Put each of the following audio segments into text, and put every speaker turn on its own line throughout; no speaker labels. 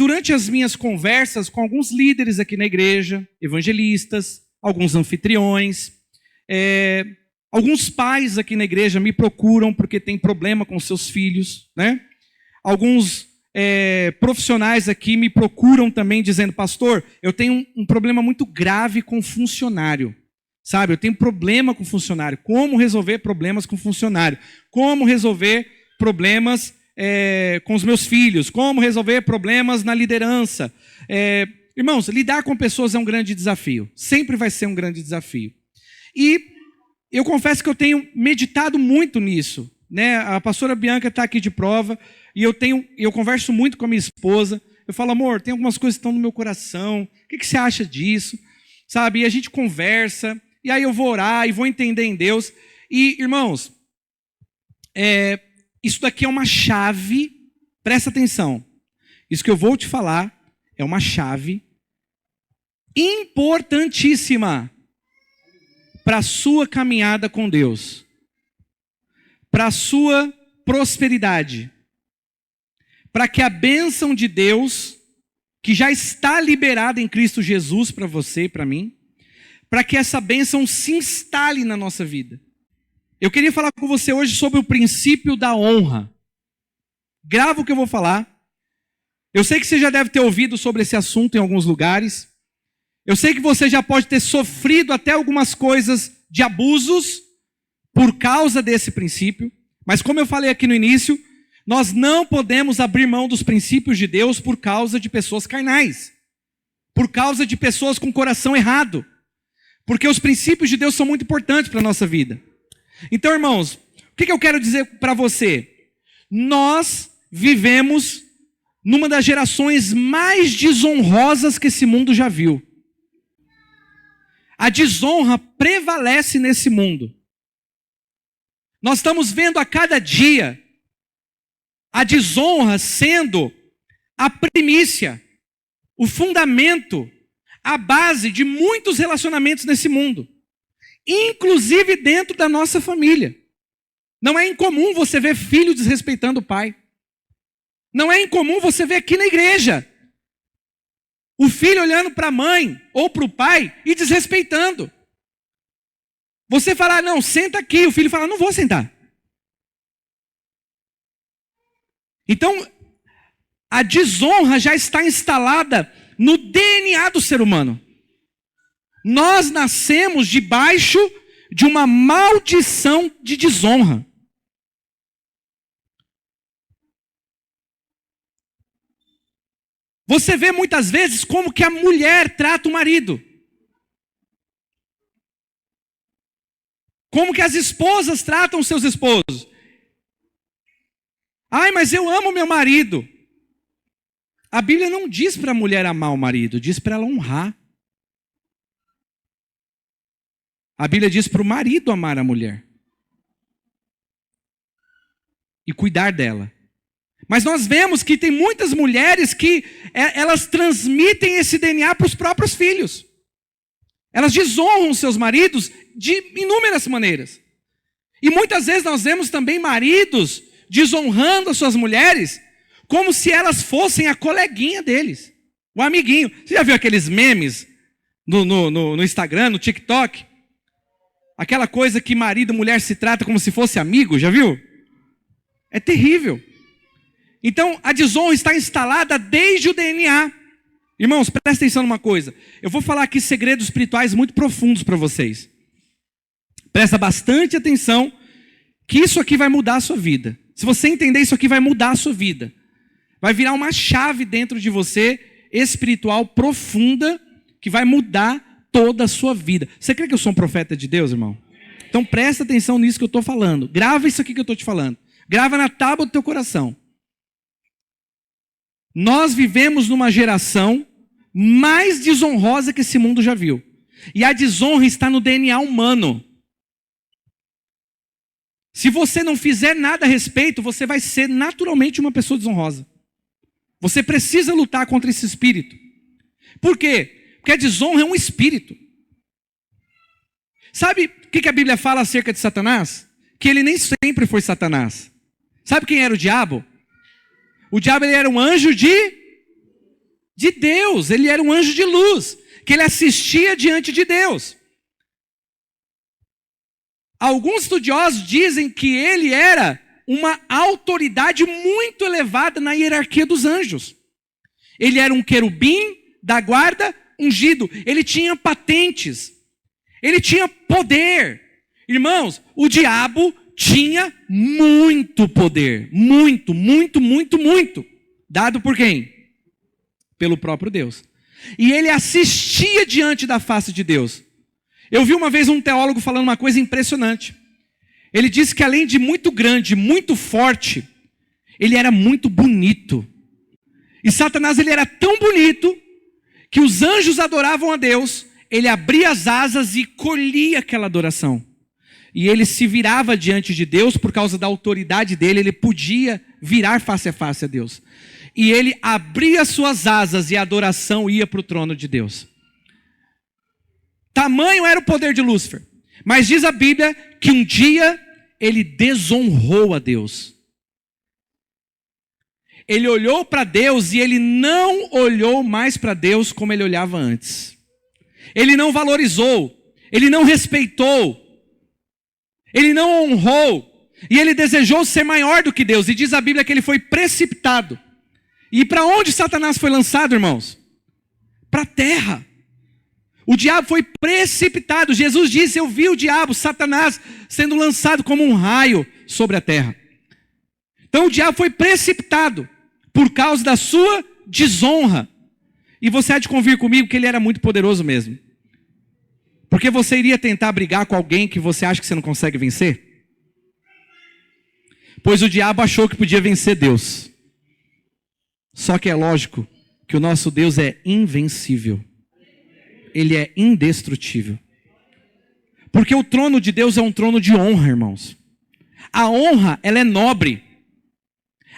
durante as minhas conversas com alguns líderes aqui na igreja, evangelistas, alguns anfitriões, alguns pais aqui na igreja me procuram porque tem problema com seus filhos, né? Alguns profissionais aqui me procuram também dizendo: pastor, eu tenho um problema muito grave com funcionário. Sabe, eu tenho problema com funcionário. Como resolver problemas com funcionário? Como resolver problemas com os meus filhos? Como resolver problemas na liderança? Irmãos, lidar com pessoas é um grande desafio. Sempre vai ser um grande desafio. E eu confesso que eu tenho meditado muito nisso, né? A pastora Bianca está aqui de prova e eu converso muito com a minha esposa. Eu falo: amor, tem algumas coisas que estão no meu coração. O que você acha disso? Sabe? E a gente conversa. E aí eu vou orar e vou entender em Deus. E, irmãos, isso daqui é uma chave, presta atenção. Isso que eu vou te falar é uma chave importantíssima para a sua caminhada com Deus, para a sua prosperidade, para que a bênção de Deus, que já está liberada em Cristo Jesus para você e para mim, para que essa bênção se instale na nossa vida. Eu queria falar com você hoje sobre o princípio da honra. Grava o que eu vou falar. Eu sei que você já deve ter ouvido sobre esse assunto em alguns lugares. Eu sei que você já pode ter sofrido até algumas coisas de abusos por causa desse princípio. Mas como eu falei aqui no início, nós não podemos abrir mão dos princípios de Deus por causa de pessoas carnais. Por causa de pessoas com coração errado. Porque os princípios de Deus são muito importantes para a nossa vida. Então, irmãos, o que eu quero dizer para você? Nós vivemos numa das gerações mais desonrosas que esse mundo já viu. A desonra prevalece nesse mundo. Nós estamos vendo a cada dia a desonra sendo a primícia, o fundamento, a base de muitos relacionamentos nesse mundo, inclusive dentro da nossa família. Não é incomum você ver filho desrespeitando o pai. Não é incomum você ver aqui na igreja o filho olhando para a mãe ou para o pai e desrespeitando. Você falar: não, senta aqui. O filho fala: não vou sentar. Então, a desonra já está instalada no DNA do ser humano. Nós nascemos debaixo de uma maldição de desonra. Você vê muitas vezes como que a mulher trata o marido. Como que as esposas tratam seus esposos. Ai, mas eu amo meu marido. A Bíblia não diz para a mulher amar o marido, diz para ela honrar. A Bíblia diz para o marido amar a mulher. E cuidar dela. Mas nós vemos que tem muitas mulheres que elas transmitem esse DNA para os próprios filhos. Elas desonram seus maridos de inúmeras maneiras. E muitas vezes nós vemos também maridos desonrando as suas mulheres como se elas fossem a coleguinha deles, o amiguinho. Você já viu aqueles memes no Instagram, no TikTok? Aquela coisa que marido e mulher se trata como se fosse amigo, já viu? É terrível. Então, a desonra está instalada desde o DNA. Irmãos, presta atenção numa coisa. Eu vou falar aqui segredos espirituais muito profundos para vocês. Presta bastante atenção, que isso aqui vai mudar a sua vida. Se você entender, isso aqui vai mudar a sua vida. Vai virar uma chave dentro de você, espiritual, profunda, que vai mudar toda a sua vida. Você crê que eu sou um profeta de Deus, irmão? Então presta atenção nisso que eu estou falando. Grava isso aqui que eu estou te falando. Grava na tábua do teu coração. Nós vivemos numa geração mais desonrosa que esse mundo já viu. E a desonra está no DNA humano. Se você não fizer nada a respeito, você vai ser naturalmente uma pessoa desonrosa. Você precisa lutar contra esse espírito. Por quê? Porque a desonra é um espírito. Sabe o que a Bíblia fala acerca de Satanás? Que ele nem sempre foi Satanás. Sabe quem era o diabo? O diabo, ele era um anjo de de Deus. Ele era um anjo de luz, que ele assistia diante de Deus. Alguns estudiosos dizem que ele era uma autoridade muito elevada na hierarquia dos anjos. Ele era um querubim da guarda ungido. Ele tinha patentes. Ele tinha poder. Irmãos, o diabo tinha muito poder. Muito, muito, muito, muito. Dado por quem? Pelo próprio Deus. E ele assistia diante da face de Deus. Eu vi uma vez um teólogo falando uma coisa impressionante. Ele disse que além de muito grande, muito forte, ele era muito bonito. E Satanás, ele era tão bonito que os anjos adoravam a Deus, ele abria as asas e colhia aquela adoração. E ele se virava diante de Deus por causa da autoridade dele, ele podia virar face a face a Deus. E ele abria suas asas e a adoração ia para o trono de Deus. Tamanho era o poder de Lúcifer. Mas diz a Bíblia que um dia ele desonrou a Deus. Ele olhou para Deus e ele não olhou mais para Deus como ele olhava antes. Ele não valorizou, ele não respeitou, ele não honrou, e ele desejou ser maior do que Deus. E diz a Bíblia que ele foi precipitado. E para onde Satanás foi lançado, irmãos? Para a terra. O diabo foi precipitado. Jesus disse: eu vi o diabo, Satanás, sendo lançado como um raio sobre a terra. Então o diabo foi precipitado por causa da sua desonra. E você há de convir comigo que ele era muito poderoso mesmo. Porque você iria tentar brigar com alguém que você acha que você não consegue vencer? Pois o diabo achou que podia vencer Deus. Só que é lógico que o nosso Deus é invencível. Ele é indestrutível. Porque o trono de Deus é um trono de honra, irmãos. A honra, ela é nobre.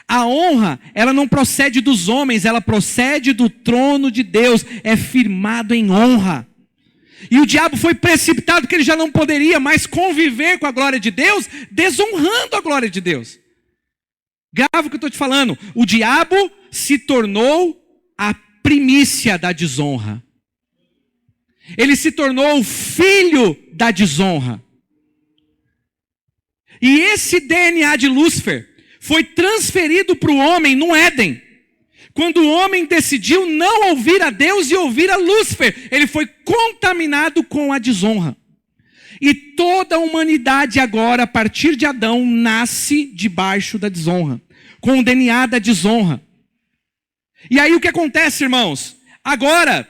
A honra, ela não procede dos homens, ela procede do trono de Deus. É firmado em honra. E o diabo foi precipitado porque ele já não poderia mais conviver com a glória de Deus, desonrando a glória de Deus. Grave o que eu estou te falando. O diabo se tornou a primícia da desonra. Ele se tornou o filho da desonra. E esse DNA de Lúcifer foi transferido para o homem no Éden. Quando o homem decidiu não ouvir a Deus e ouvir a Lúcifer, ele foi contaminado com a desonra. E toda a humanidade agora, a partir de Adão, nasce debaixo da desonra, com o DNA da desonra. E aí o que acontece, irmãos? Agora,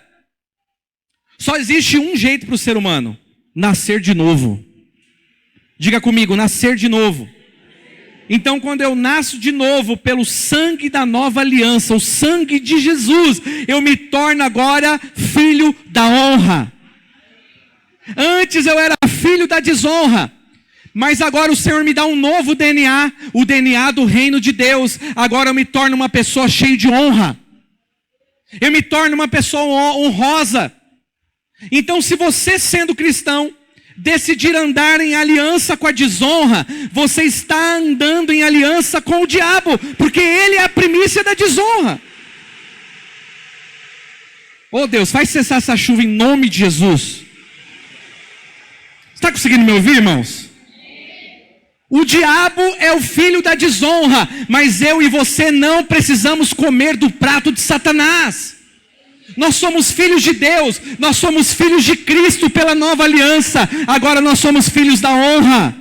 só existe um jeito para o ser humano: nascer de novo. Diga comigo, nascer de novo. Então, quando eu nasço de novo pelo sangue da nova aliança, o sangue de Jesus, eu me torno agora filho da honra. Antes eu era filho da desonra, mas agora o Senhor me dá um novo DNA, o DNA do reino de Deus. Agora eu me torno uma pessoa cheia de honra. Eu me torno uma pessoa honrosa. Então, se você, sendo cristão, decidir andar em aliança com a desonra, você está andando em aliança com o diabo, porque ele é a primícia da desonra. Oh Deus, faz cessar essa chuva em nome de Jesus. Está conseguindo me ouvir, irmãos? O diabo é o filho da desonra, mas eu e você não precisamos comer do prato de Satanás. Nós somos filhos de Deus, nós somos filhos de Cristo pela nova aliança. Agora nós somos filhos da honra.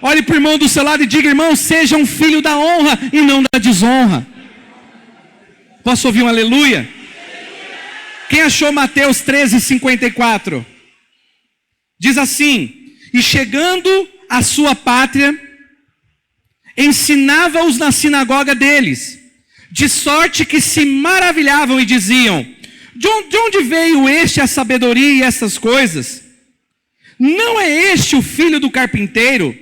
Olhe para o irmão do seu lado e diga: irmão, seja um filho da honra e não da desonra. Posso ouvir um aleluia? Quem achou Mateus 13:54? Diz assim: e chegando à sua pátria, ensinava-os na sinagoga deles, de sorte que se maravilhavam e diziam: de onde veio a sabedoria e essas coisas? Não é este o filho do carpinteiro?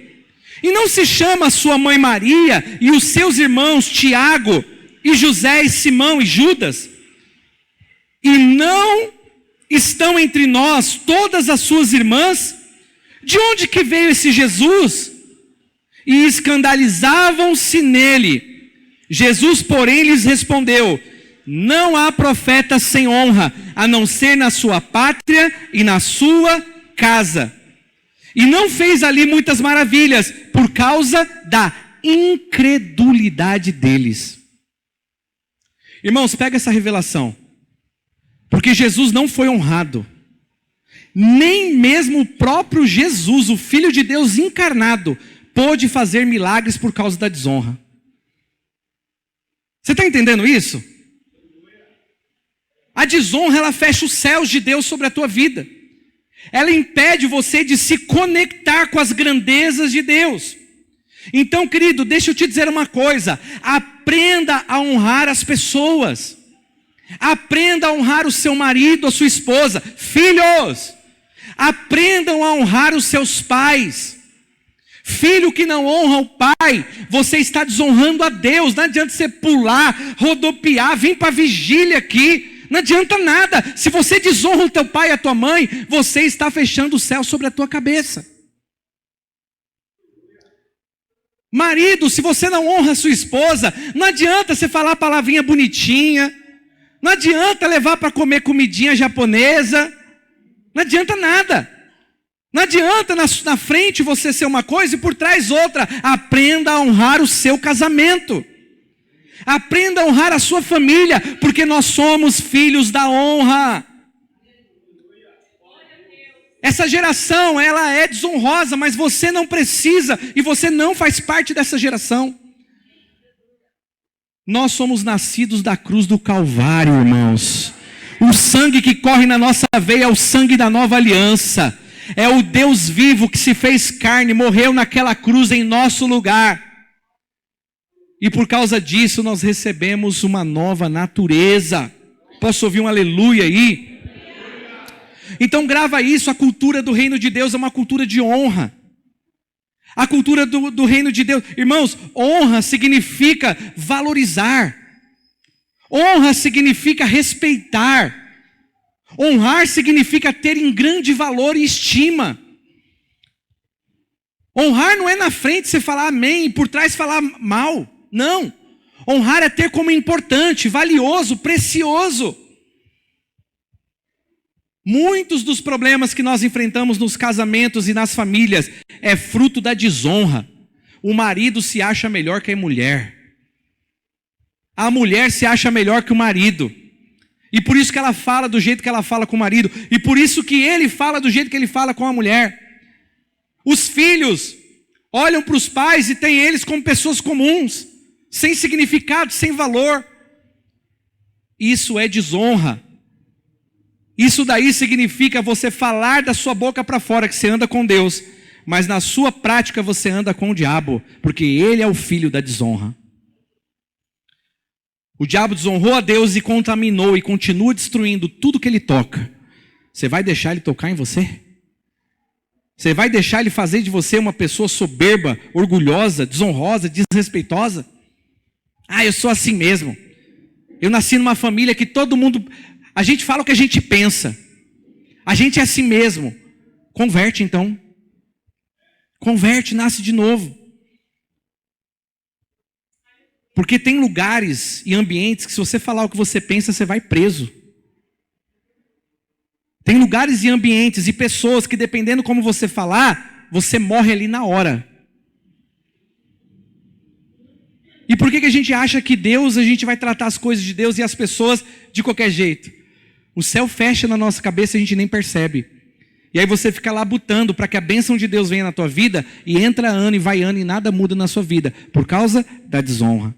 E não se chama sua mãe Maria e os seus irmãos Tiago e José e Simão e Judas? E não estão entre nós todas as suas irmãs? De onde que veio esse Jesus? E escandalizavam-se nele. Jesus, porém, lhes respondeu: Não há profeta sem honra, a não ser na sua pátria e na sua casa. E não fez ali muitas maravilhas, por causa da incredulidade deles. Irmãos, pega essa revelação. Porque Jesus não foi honrado. Nem mesmo o próprio Jesus, o Filho de Deus encarnado, pôde fazer milagres por causa da desonra. Você está entendendo isso? A desonra, ela fecha os céus de Deus sobre a tua vida. Ela impede você de se conectar com as grandezas de Deus. Então, querido, deixa eu te dizer uma coisa. Aprenda a honrar as pessoas. Aprenda a honrar o seu marido, a sua esposa. Filhos, aprendam a honrar os seus pais. Filho que não honra o pai, você está desonrando a Deus. Não adianta você pular, rodopiar, vir para a vigília aqui. Não adianta nada. Se você desonra o teu pai e a tua mãe, você está fechando o céu sobre a tua cabeça. Marido, se você não honra a sua esposa, não adianta você falar palavrinha bonitinha. Não adianta levar para comer comidinha japonesa. Não adianta nada. Não adianta na frente você ser uma coisa e por trás outra. Aprenda a honrar o seu casamento. Aprenda a honrar a sua família, porque nós somos filhos da honra. Essa geração, ela é desonrosa, mas você não precisa e você não faz parte dessa geração. Nós somos nascidos da cruz do Calvário, irmãos. O sangue que corre na nossa veia é o sangue da nova aliança. É o Deus vivo que se fez carne, morreu naquela cruz em nosso lugar. E por causa disso nós recebemos uma nova natureza. Posso ouvir um aleluia aí? Então grava isso, a cultura do reino de Deus é uma cultura de honra. A cultura do reino de Deus, irmãos, honra significa valorizar. Honra significa respeitar. Honrar significa ter em grande valor e estima. Honrar não é na frente você falar amém e por trás falar mal. Não. Honrar é ter como importante, valioso, precioso. Muitos dos problemas que nós enfrentamos nos casamentos e nas famílias é fruto da desonra. O marido se acha melhor que a mulher. A mulher se acha melhor que o marido. E por isso que ela fala do jeito que ela fala com o marido. E por isso que ele fala do jeito que ele fala com a mulher. Os filhos olham para os pais e têm eles como pessoas comuns, sem significado, sem valor. Isso é desonra. Isso daí significa você falar da sua boca para fora que você anda com Deus, mas na sua prática você anda com o diabo, porque ele é o filho da desonra. O diabo desonrou a Deus e contaminou e continua destruindo tudo que ele toca. Você vai deixar ele tocar em você? Você vai deixar ele fazer de você uma pessoa soberba, orgulhosa, desonrosa, desrespeitosa? Ah, eu sou assim mesmo. Eu nasci numa família que todo mundo... A gente fala o que a gente pensa. A gente é assim mesmo. Converte então. Converte, nasce de novo. Porque tem lugares e ambientes que se você falar o que você pensa, você vai preso. Tem lugares e ambientes e pessoas que dependendo como você falar, você morre ali na hora. E por que a gente acha que Deus, a gente vai tratar as coisas de Deus e as pessoas de qualquer jeito? O céu fecha na nossa cabeça e a gente nem percebe. E aí você fica lá butando para que a bênção de Deus venha na tua vida e entra ano e vai ano e nada muda na sua vida por causa da desonra.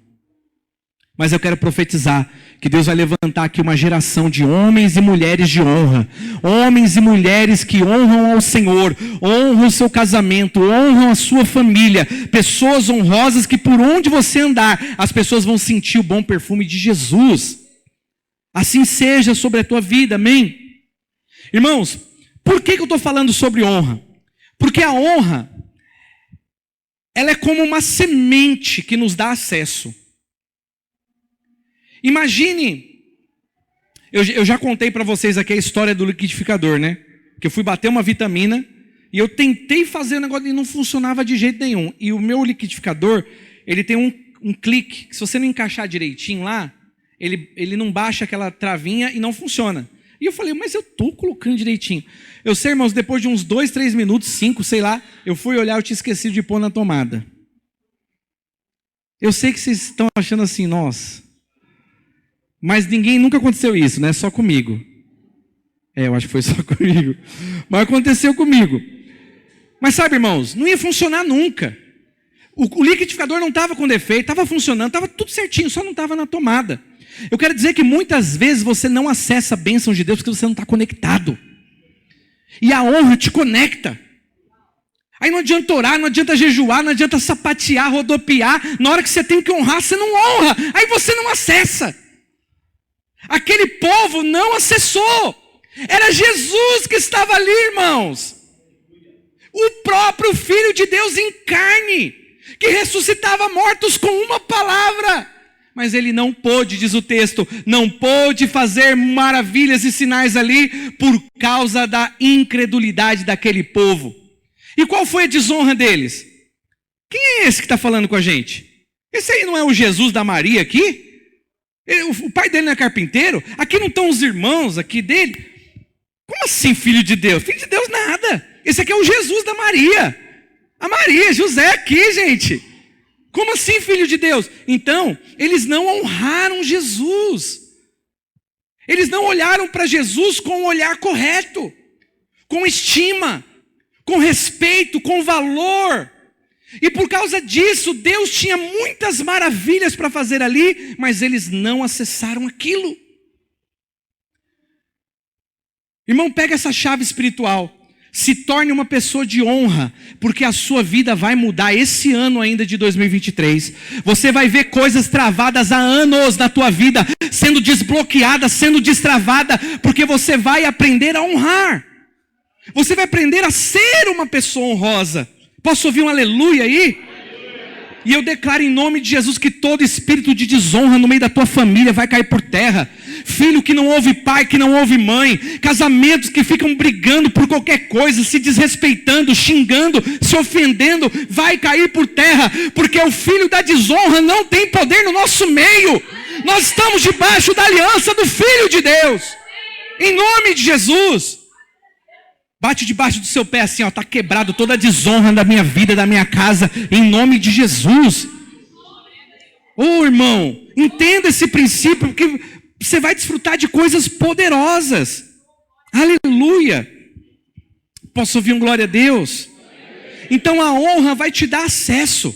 Mas eu quero profetizar que Deus vai levantar aqui uma geração de homens e mulheres de honra. Homens e mulheres que honram ao Senhor, honram o seu casamento, honram a sua família. Pessoas honrosas que por onde você andar, as pessoas vão sentir o bom perfume de Jesus. Assim seja sobre a tua vida, amém? Irmãos, por que eu estou falando sobre honra? Porque a honra, ela é como uma semente que nos dá acesso. Imagine, eu já contei para vocês aqui a história do liquidificador, né? Que eu fui bater uma vitamina e eu tentei fazer o negócio e não funcionava de jeito nenhum. E o meu liquidificador, ele tem um clique, que se você não encaixar direitinho lá, ele não baixa aquela travinha e não funciona. E eu falei, mas eu estou colocando direitinho. Eu sei, irmãos, depois de uns 2, 3 minutos, 5, sei lá, eu fui olhar, eu tinha esquecido de pôr na tomada. Eu sei que vocês estão achando assim, nossa. Mas nunca aconteceu isso, né? Só comigo. Eu acho que foi só comigo. Mas aconteceu comigo. Mas sabe, irmãos, não ia funcionar nunca. O liquidificador não estava com defeito, estava funcionando, estava tudo certinho, só não estava na tomada. Eu quero dizer que muitas vezes você não acessa a bênção de Deus porque você não está conectado. E a honra te conecta. Aí não adianta orar, não adianta jejuar, não adianta sapatear, rodopiar. Na hora que você tem que honrar, você não honra. Aí você não acessa. Aquele povo não acessou. Era Jesus que estava ali, irmãos. O próprio Filho de Deus em carne, que ressuscitava mortos com uma palavra. Mas ele não pôde, diz o texto, não pôde fazer maravilhas e sinais ali por causa da incredulidade daquele povo. E qual foi a desonra deles? Quem é esse que está falando com a gente? Esse aí não é o Jesus da Maria aqui? O pai dele não é carpinteiro? Aqui não estão os irmãos aqui dele? Como assim filho de Deus? Filho de Deus nada. Esse aqui é o Jesus da Maria. A Maria, José aqui, gente. Como assim, filho de Deus? Então, eles não honraram Jesus. Eles não olharam para Jesus com o olhar correto, com estima, com respeito, com valor. E por causa disso, Deus tinha muitas maravilhas para fazer ali, mas eles não acessaram aquilo. Irmão, pega essa chave espiritual. Se torne uma pessoa de honra, porque a sua vida vai mudar esse ano ainda de 2023. Você vai ver coisas travadas há anos na tua vida, sendo desbloqueadas, sendo destravada, porque você vai aprender a honrar. Você vai aprender a ser uma pessoa honrosa. Posso ouvir um aleluia aí? E eu declaro em nome de Jesus que todo espírito de desonra no meio da tua família vai cair por terra. Filho que não ouve pai, que não ouve mãe. Casamentos que ficam brigando por qualquer coisa, se desrespeitando, xingando, se ofendendo, vai cair por terra. Porque o filho da desonra não tem poder no nosso meio. Nós estamos debaixo da aliança do Filho de Deus. Em nome de Jesus. Bate debaixo do seu pé assim, ó, está quebrado toda a desonra da minha vida, da minha casa, em nome de Jesus. Ô irmão, entenda esse princípio, porque você vai desfrutar de coisas poderosas. Aleluia. Posso ouvir um glória a Deus? Então a honra vai te dar acesso.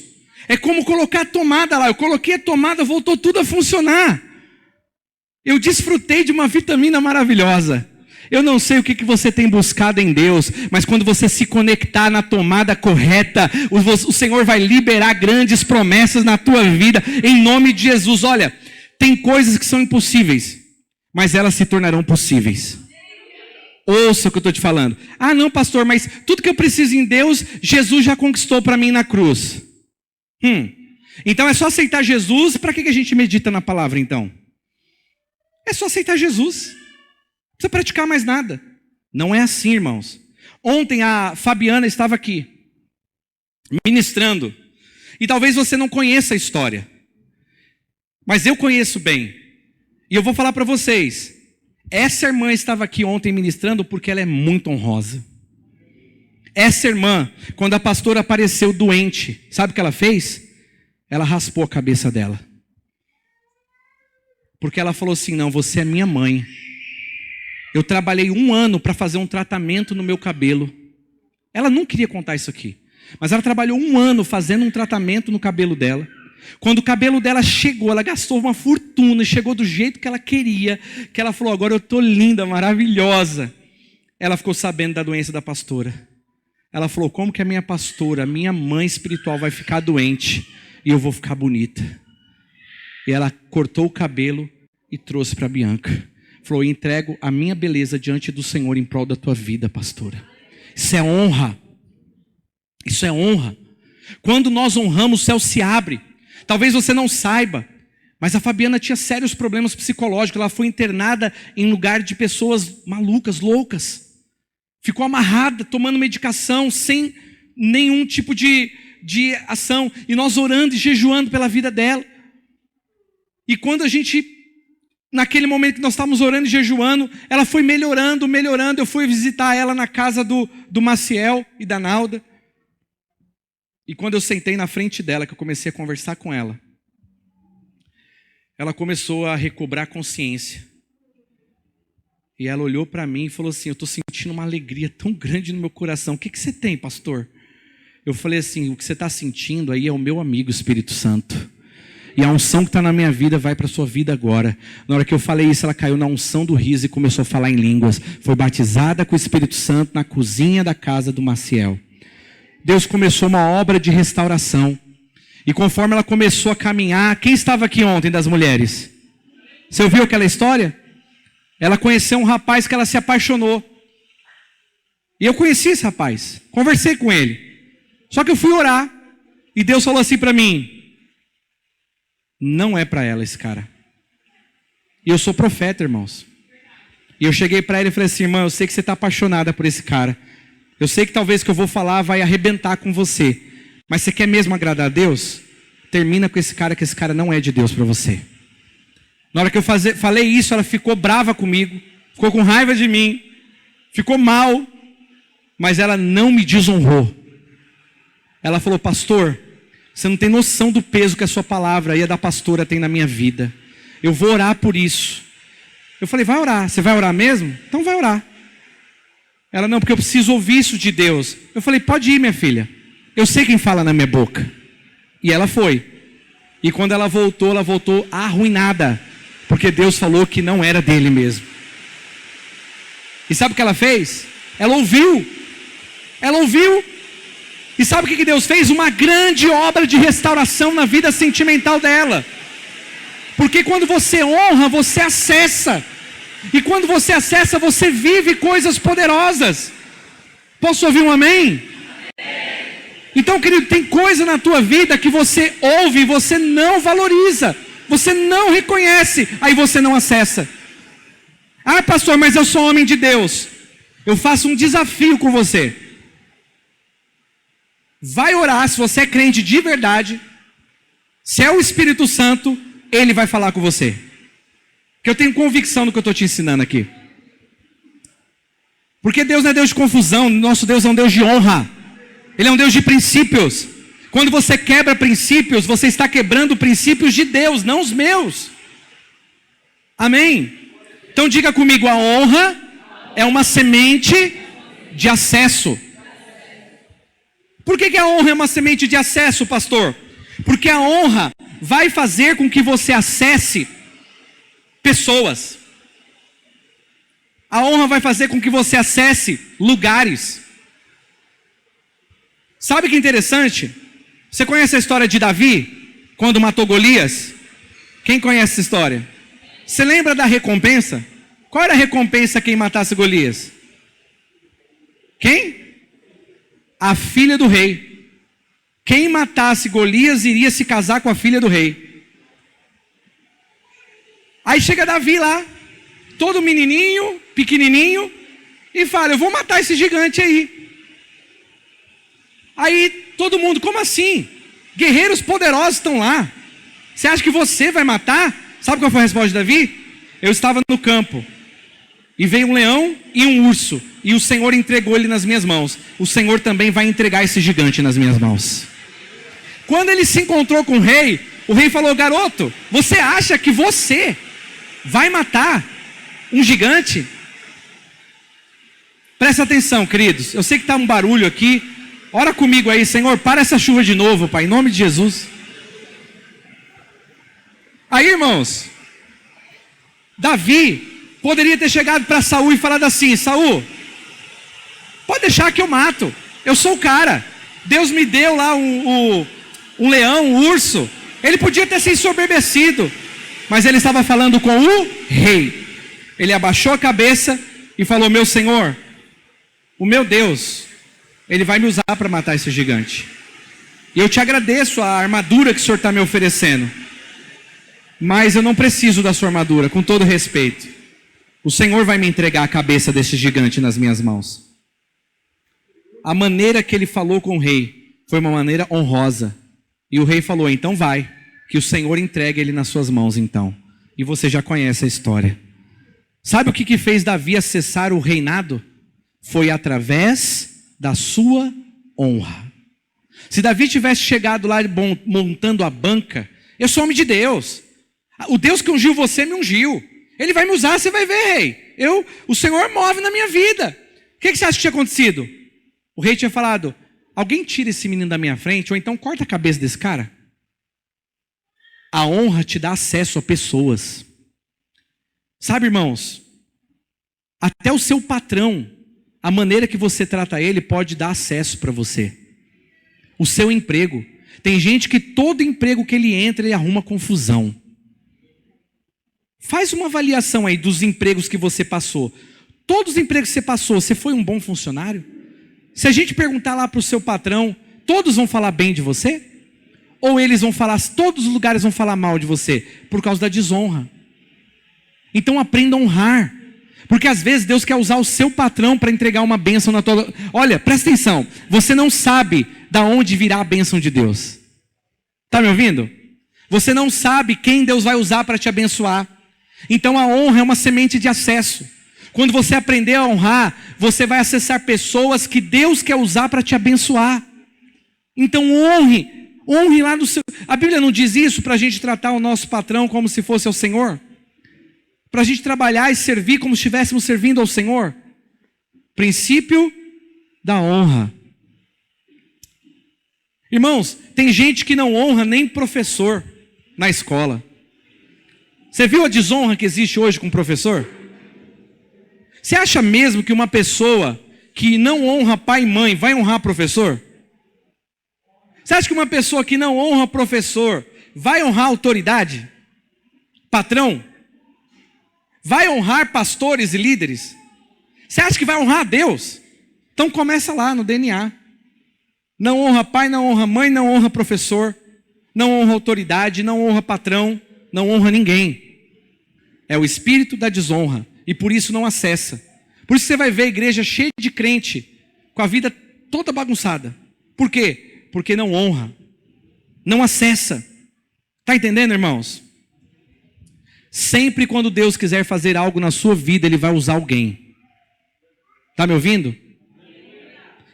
É como colocar a tomada lá. Eu coloquei a tomada, voltou tudo a funcionar. Eu desfrutei de uma vitamina maravilhosa. Eu não sei o que você tem buscado em Deus, mas quando você se conectar na tomada correta, o Senhor vai liberar grandes promessas na tua vida, em nome de Jesus. Olha, tem coisas que são impossíveis, mas elas se tornarão possíveis. Ouça o que eu estou te falando. Ah não, pastor, mas tudo que eu preciso em Deus, Jesus já conquistou para mim na cruz. Então é só aceitar Jesus. Para que a gente medita na palavra então? É só aceitar Jesus. Não precisa praticar mais nada. Não é assim, irmãos. Ontem a Fabiana estava aqui, ministrando. E talvez você não conheça a história. Mas eu conheço bem. E eu vou falar para vocês. Essa irmã estava aqui ontem ministrando porque ela é muito honrosa. Essa irmã, quando a pastora apareceu doente, sabe o que ela fez? Ela raspou a cabeça dela. Porque ela falou assim, não, você é minha mãe. Eu trabalhei 1 ano para fazer um tratamento no meu cabelo. Ela não queria contar isso aqui. Mas ela trabalhou 1 ano fazendo um tratamento no cabelo dela. Quando o cabelo dela chegou, ela gastou uma fortuna e chegou do jeito que ela queria. Que ela falou, agora eu estou linda, maravilhosa. Ela ficou sabendo da doença da pastora. Ela falou, como que a minha pastora, a minha mãe espiritual vai ficar doente e eu vou ficar bonita? E ela cortou o cabelo e trouxe para a Bianca. Falou, entrego a minha beleza diante do Senhor em prol da tua vida, pastora. Isso é honra. Isso é honra. Quando nós honramos, o céu se abre. Talvez você não saiba, mas a Fabiana tinha sérios problemas psicológicos. Ela foi internada em lugar de pessoas malucas, loucas. Ficou amarrada, tomando medicação, sem nenhum tipo de ação. E nós orando e jejuando pela vida dela. E quando a gente naquele momento que nós estávamos orando e jejuando, ela foi melhorando, melhorando. Eu fui visitar ela na casa do Maciel e da Nalda. E quando eu sentei na frente dela, que eu comecei a conversar com ela, ela começou a recobrar consciência. E ela olhou para mim e falou assim: eu estou sentindo uma alegria tão grande no meu coração. O que você tem, pastor? Eu falei assim: o que você está sentindo aí é o meu amigo Espírito Santo. E a unção que está na minha vida vai para a sua vida agora. Na hora que eu falei isso, ela caiu na unção do riso e começou a falar em línguas. Foi batizada com o Espírito Santo na cozinha da casa do Maciel. Deus começou uma obra de restauração. E conforme ela começou a caminhar, quem estava aqui ontem das mulheres? Você ouviu aquela história? Ela conheceu um rapaz que ela se apaixonou. E eu conheci esse rapaz, conversei com ele. Só que eu fui orar e Deus falou assim para mim: não é para ela esse cara. E eu sou profeta, irmãos. E eu cheguei para ela e falei assim: irmã, eu sei que você está apaixonada por esse cara. Eu sei que talvez o que eu vou falar vai arrebentar com você. Mas você quer mesmo agradar a Deus? Termina com esse cara, que esse cara não é de Deus para você. Na hora que eu falei isso, ela ficou brava comigo, ficou com raiva de mim, ficou mal, mas ela não me desonrou. Ela falou: pastor, você não tem noção do peso que a sua palavra e a da pastora tem na minha vida. Eu vou orar por isso. Eu falei: vai orar. Você vai orar mesmo? Então vai orar. Ela: não, porque eu preciso ouvir isso de Deus. Eu falei: pode ir, minha filha. Eu sei quem fala na minha boca. E ela foi. E quando ela voltou arruinada. Porque Deus falou que não era dele mesmo. E sabe o que ela fez? Ela ouviu. Ela ouviu. E sabe o que Deus fez? Uma grande obra de restauração na vida sentimental dela. Porque quando você honra, você acessa. E quando você acessa, você vive coisas poderosas. Posso ouvir um amém? Então, querido, tem coisa na tua vida que você ouve e você não valoriza. Você não reconhece, aí você não acessa. Ah, pastor, mas eu sou homem de Deus. Eu faço um desafio com você. Vai orar, se você é crente de verdade. Se é o Espírito Santo, ele vai falar com você. Porque eu tenho convicção no que eu estou te ensinando aqui. Porque Deus não é Deus de confusão, nosso Deus é um Deus de honra. Ele é um Deus de princípios. Quando você quebra princípios, você está quebrando princípios de Deus, não os meus. Amém? Então diga comigo: a honra é uma semente de acesso. Por que a honra é uma semente de acesso, pastor? Porque a honra vai fazer com que você acesse pessoas. A honra vai fazer com que você acesse lugares. Sabe que interessante? Você conhece a história de Davi, quando matou Golias? Quem conhece essa história? Você lembra da recompensa? Qual era a recompensa a quem matasse Golias? Quem? A filha do rei. Quem matasse Golias iria se casar com a filha do rei. Aí chega Davi lá, todo menininho, pequenininho, e fala: eu vou matar esse gigante aí. Aí todo mundo: como assim? Guerreiros poderosos estão lá. Você acha que você vai matar? Sabe qual foi a resposta de Davi? Eu estava no campo, e veio um leão e um urso, e o Senhor entregou ele nas minhas mãos. O Senhor também vai entregar esse gigante nas minhas mãos. Quando ele se encontrou com o rei falou: garoto, você acha que você vai matar um gigante? Presta atenção, queridos. Eu sei que está um barulho aqui. Ora comigo aí: Senhor, para essa chuva de novo, Pai, em nome de Jesus. Aí, irmãos, Davi poderia ter chegado para Saul e falado assim: Saul, pode deixar que eu mato. Eu sou o cara. Deus me deu lá um leão, um urso. Ele podia ter se ensoberbecido, mas ele estava falando com o rei. Ele abaixou a cabeça e falou: meu Senhor, o meu Deus, Ele vai me usar para matar esse gigante. E eu te agradeço a armadura que o Senhor está me oferecendo. Mas eu não preciso da sua armadura, com todo respeito. O Senhor vai me entregar a cabeça desse gigante nas minhas mãos. A maneira que ele falou com o rei foi uma maneira honrosa. E o rei falou: então vai, que o Senhor entregue ele nas suas mãos então. E você já conhece a história. Sabe o que fez Davi acessar o reinado? Foi através da sua honra. Se Davi tivesse chegado lá montando a banca, eu sou homem de Deus. O Deus que ungiu você me ungiu. Ele vai me usar, você vai ver, rei. O Senhor move na minha vida. O que você acha que tinha acontecido? O rei tinha falado: alguém tira esse menino da minha frente, ou então corta a cabeça desse cara. A honra te dá acesso a pessoas. Sabe, irmãos, até o seu patrão, a maneira que você trata ele pode dar acesso para você. O seu emprego. Tem gente que todo emprego que ele entra, ele arruma confusão. Faz uma avaliação aí dos empregos que você passou. Todos os empregos que você passou, você foi um bom funcionário? Se a gente perguntar lá para o seu patrão, todos vão falar bem de você? Ou eles vão falar, todos os lugares vão falar mal de você? Por causa da desonra. Então aprenda a honrar. Porque às vezes Deus quer usar o seu patrão para entregar uma bênção na tua... Olha, presta atenção. Você não sabe da onde virá a bênção de Deus. Está me ouvindo? Você não sabe quem Deus vai usar para te abençoar. Então a honra é uma semente de acesso. Quando você aprender a honrar, você vai acessar pessoas que Deus quer usar para te abençoar. Então honre lá no seu... A Bíblia não diz isso para a gente tratar o nosso patrão como se fosse o Senhor? Para a gente trabalhar e servir como se estivéssemos servindo ao Senhor? Princípio da honra. Irmãos, tem gente que não honra nem professor na escola. Você viu a desonra que existe hoje com o professor? Você acha mesmo que uma pessoa que não honra pai e mãe vai honrar professor? Você acha que uma pessoa que não honra professor vai honrar autoridade? Patrão? Vai honrar pastores e líderes? Você acha que vai honrar a Deus? Então começa lá no DNA. Não honra pai, não honra mãe, não honra professor, não honra autoridade, não honra patrão, não honra ninguém. É o espírito da desonra. E por isso não acessa. Por isso você vai ver a igreja cheia de crente, com a vida toda bagunçada. Por quê? Porque não honra. Não acessa. Está entendendo, irmãos? Sempre quando Deus quiser fazer algo na sua vida, Ele vai usar alguém. Está me ouvindo?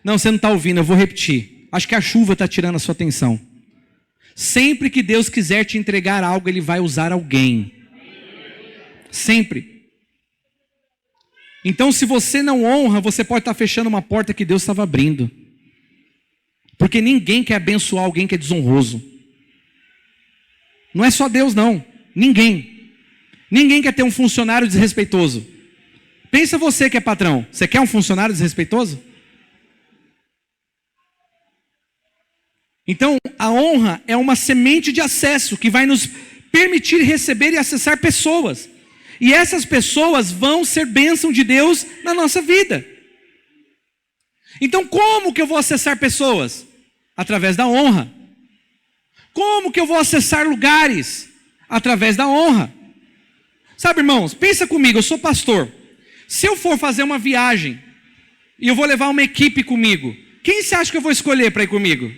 Não, você não está ouvindo, eu vou repetir. Acho que a chuva está tirando a sua atenção. Sempre que Deus quiser te entregar algo, Ele vai usar alguém. Sempre. Então, se você não honra, você pode estar fechando uma porta que Deus estava abrindo. Porque ninguém quer abençoar alguém que é desonroso. Não é só Deus, não. Ninguém. Ninguém quer ter um funcionário desrespeitoso. Pensa você que é patrão. Você quer um funcionário desrespeitoso? Então, a honra é uma semente de acesso que vai nos permitir receber e acessar pessoas. E essas pessoas vão ser bênção de Deus na nossa vida. Então, como que eu vou acessar pessoas? Através da honra. Como que eu vou acessar lugares? Através da honra. Sabe, irmãos, pensa comigo, eu sou pastor. Se eu for fazer uma viagem e eu vou levar uma equipe comigo, quem você acha que eu vou escolher para ir comigo?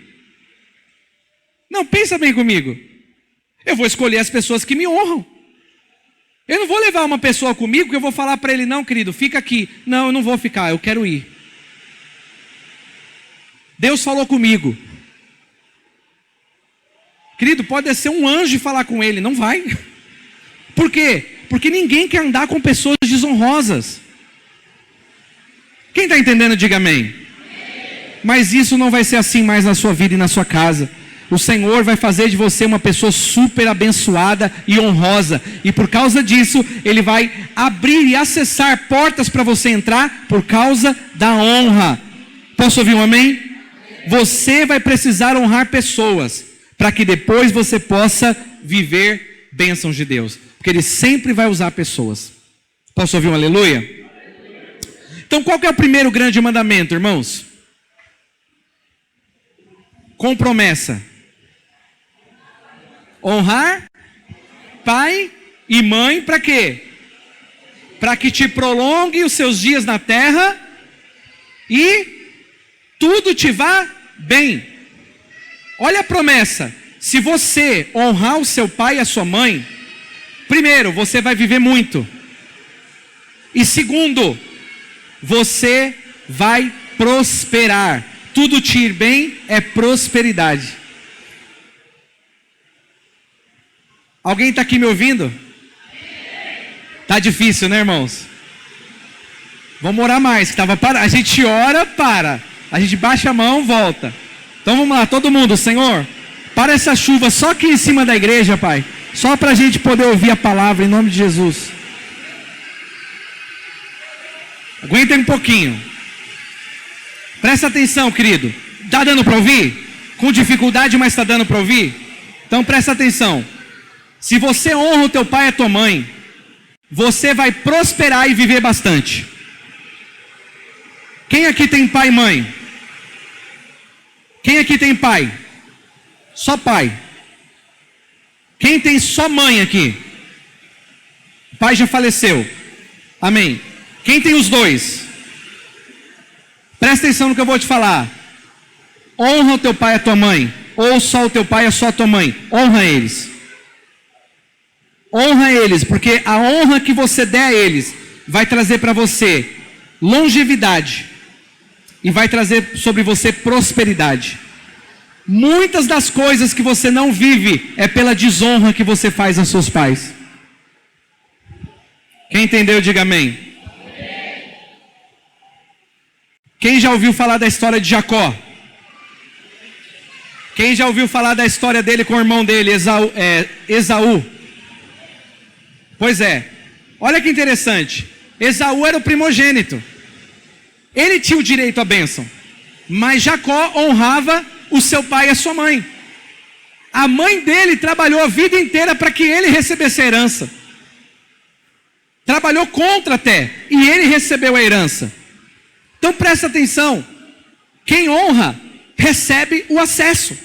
Não, pensa bem comigo. Eu vou escolher as pessoas que me honram. Eu não vou levar uma pessoa comigo que eu vou falar para ele, não, querido, fica aqui. Não, eu não vou ficar, eu quero ir. Deus falou comigo. Querido, pode ser um anjo falar com ele, não vai. Por quê? Porque ninguém quer andar com pessoas desonrosas. Quem está entendendo, diga amém. Mas isso não vai ser assim mais na sua vida e na sua casa. O Senhor vai fazer de você uma pessoa super abençoada e honrosa. E por causa disso, Ele vai abrir e acessar portas para você entrar por causa da honra. Posso ouvir um amém? Você vai precisar honrar pessoas para que depois você possa viver bênçãos de Deus. Porque Ele sempre vai usar pessoas. Posso ouvir um aleluia? Então qual que é o primeiro grande mandamento, irmãos? Com promessa. Honrar pai e mãe para quê? Para que te prolongue os seus dias na terra e tudo te vá bem. Olha a promessa. Se você honrar o seu pai e a sua mãe, Primeiro, você vai viver muito. E segundo, você vai prosperar. Tudo te ir bem é prosperidade. Alguém está aqui me ouvindo? Tá difícil, né, irmãos? Vamos orar mais, que tava para. A gente ora, para. A gente baixa a mão, volta. Então vamos lá, todo mundo, Senhor, para essa chuva só aqui em cima da igreja, Pai. Só para a gente poder ouvir a palavra em nome de Jesus. Aguentem um pouquinho. Presta atenção, querido. Está dando para ouvir? Com dificuldade, mas está dando para ouvir? Então presta atenção. Se você honra o teu pai e a tua mãe, você vai prosperar e viver bastante. Quem aqui tem pai e mãe? Quem aqui tem pai? Só pai. Quem tem só mãe aqui? O pai já faleceu. Amém. Quem tem os dois? Presta atenção no que eu vou te falar. Honra o teu pai e a tua mãe. Ou só o teu pai e só a tua mãe. Honra eles. Honra eles, porque a honra que você der a eles vai trazer para você longevidade e vai trazer sobre você prosperidade. Muitas das coisas que você não vive é pela desonra que você faz aos seus pais. Quem entendeu, diga amém. Quem já ouviu falar da história de Jacó? Quem já ouviu falar da história dele com o irmão dele, Esaú? Pois é, olha que interessante. Esaú era o primogênito. Ele tinha o direito à bênção, mas Jacó honrava o seu pai e a sua mãe. A mãe dele trabalhou a vida inteira para que ele recebesse a herança. Trabalhou contra até, e ele recebeu a herança. Então presta atenção. Quem honra, recebe o acesso.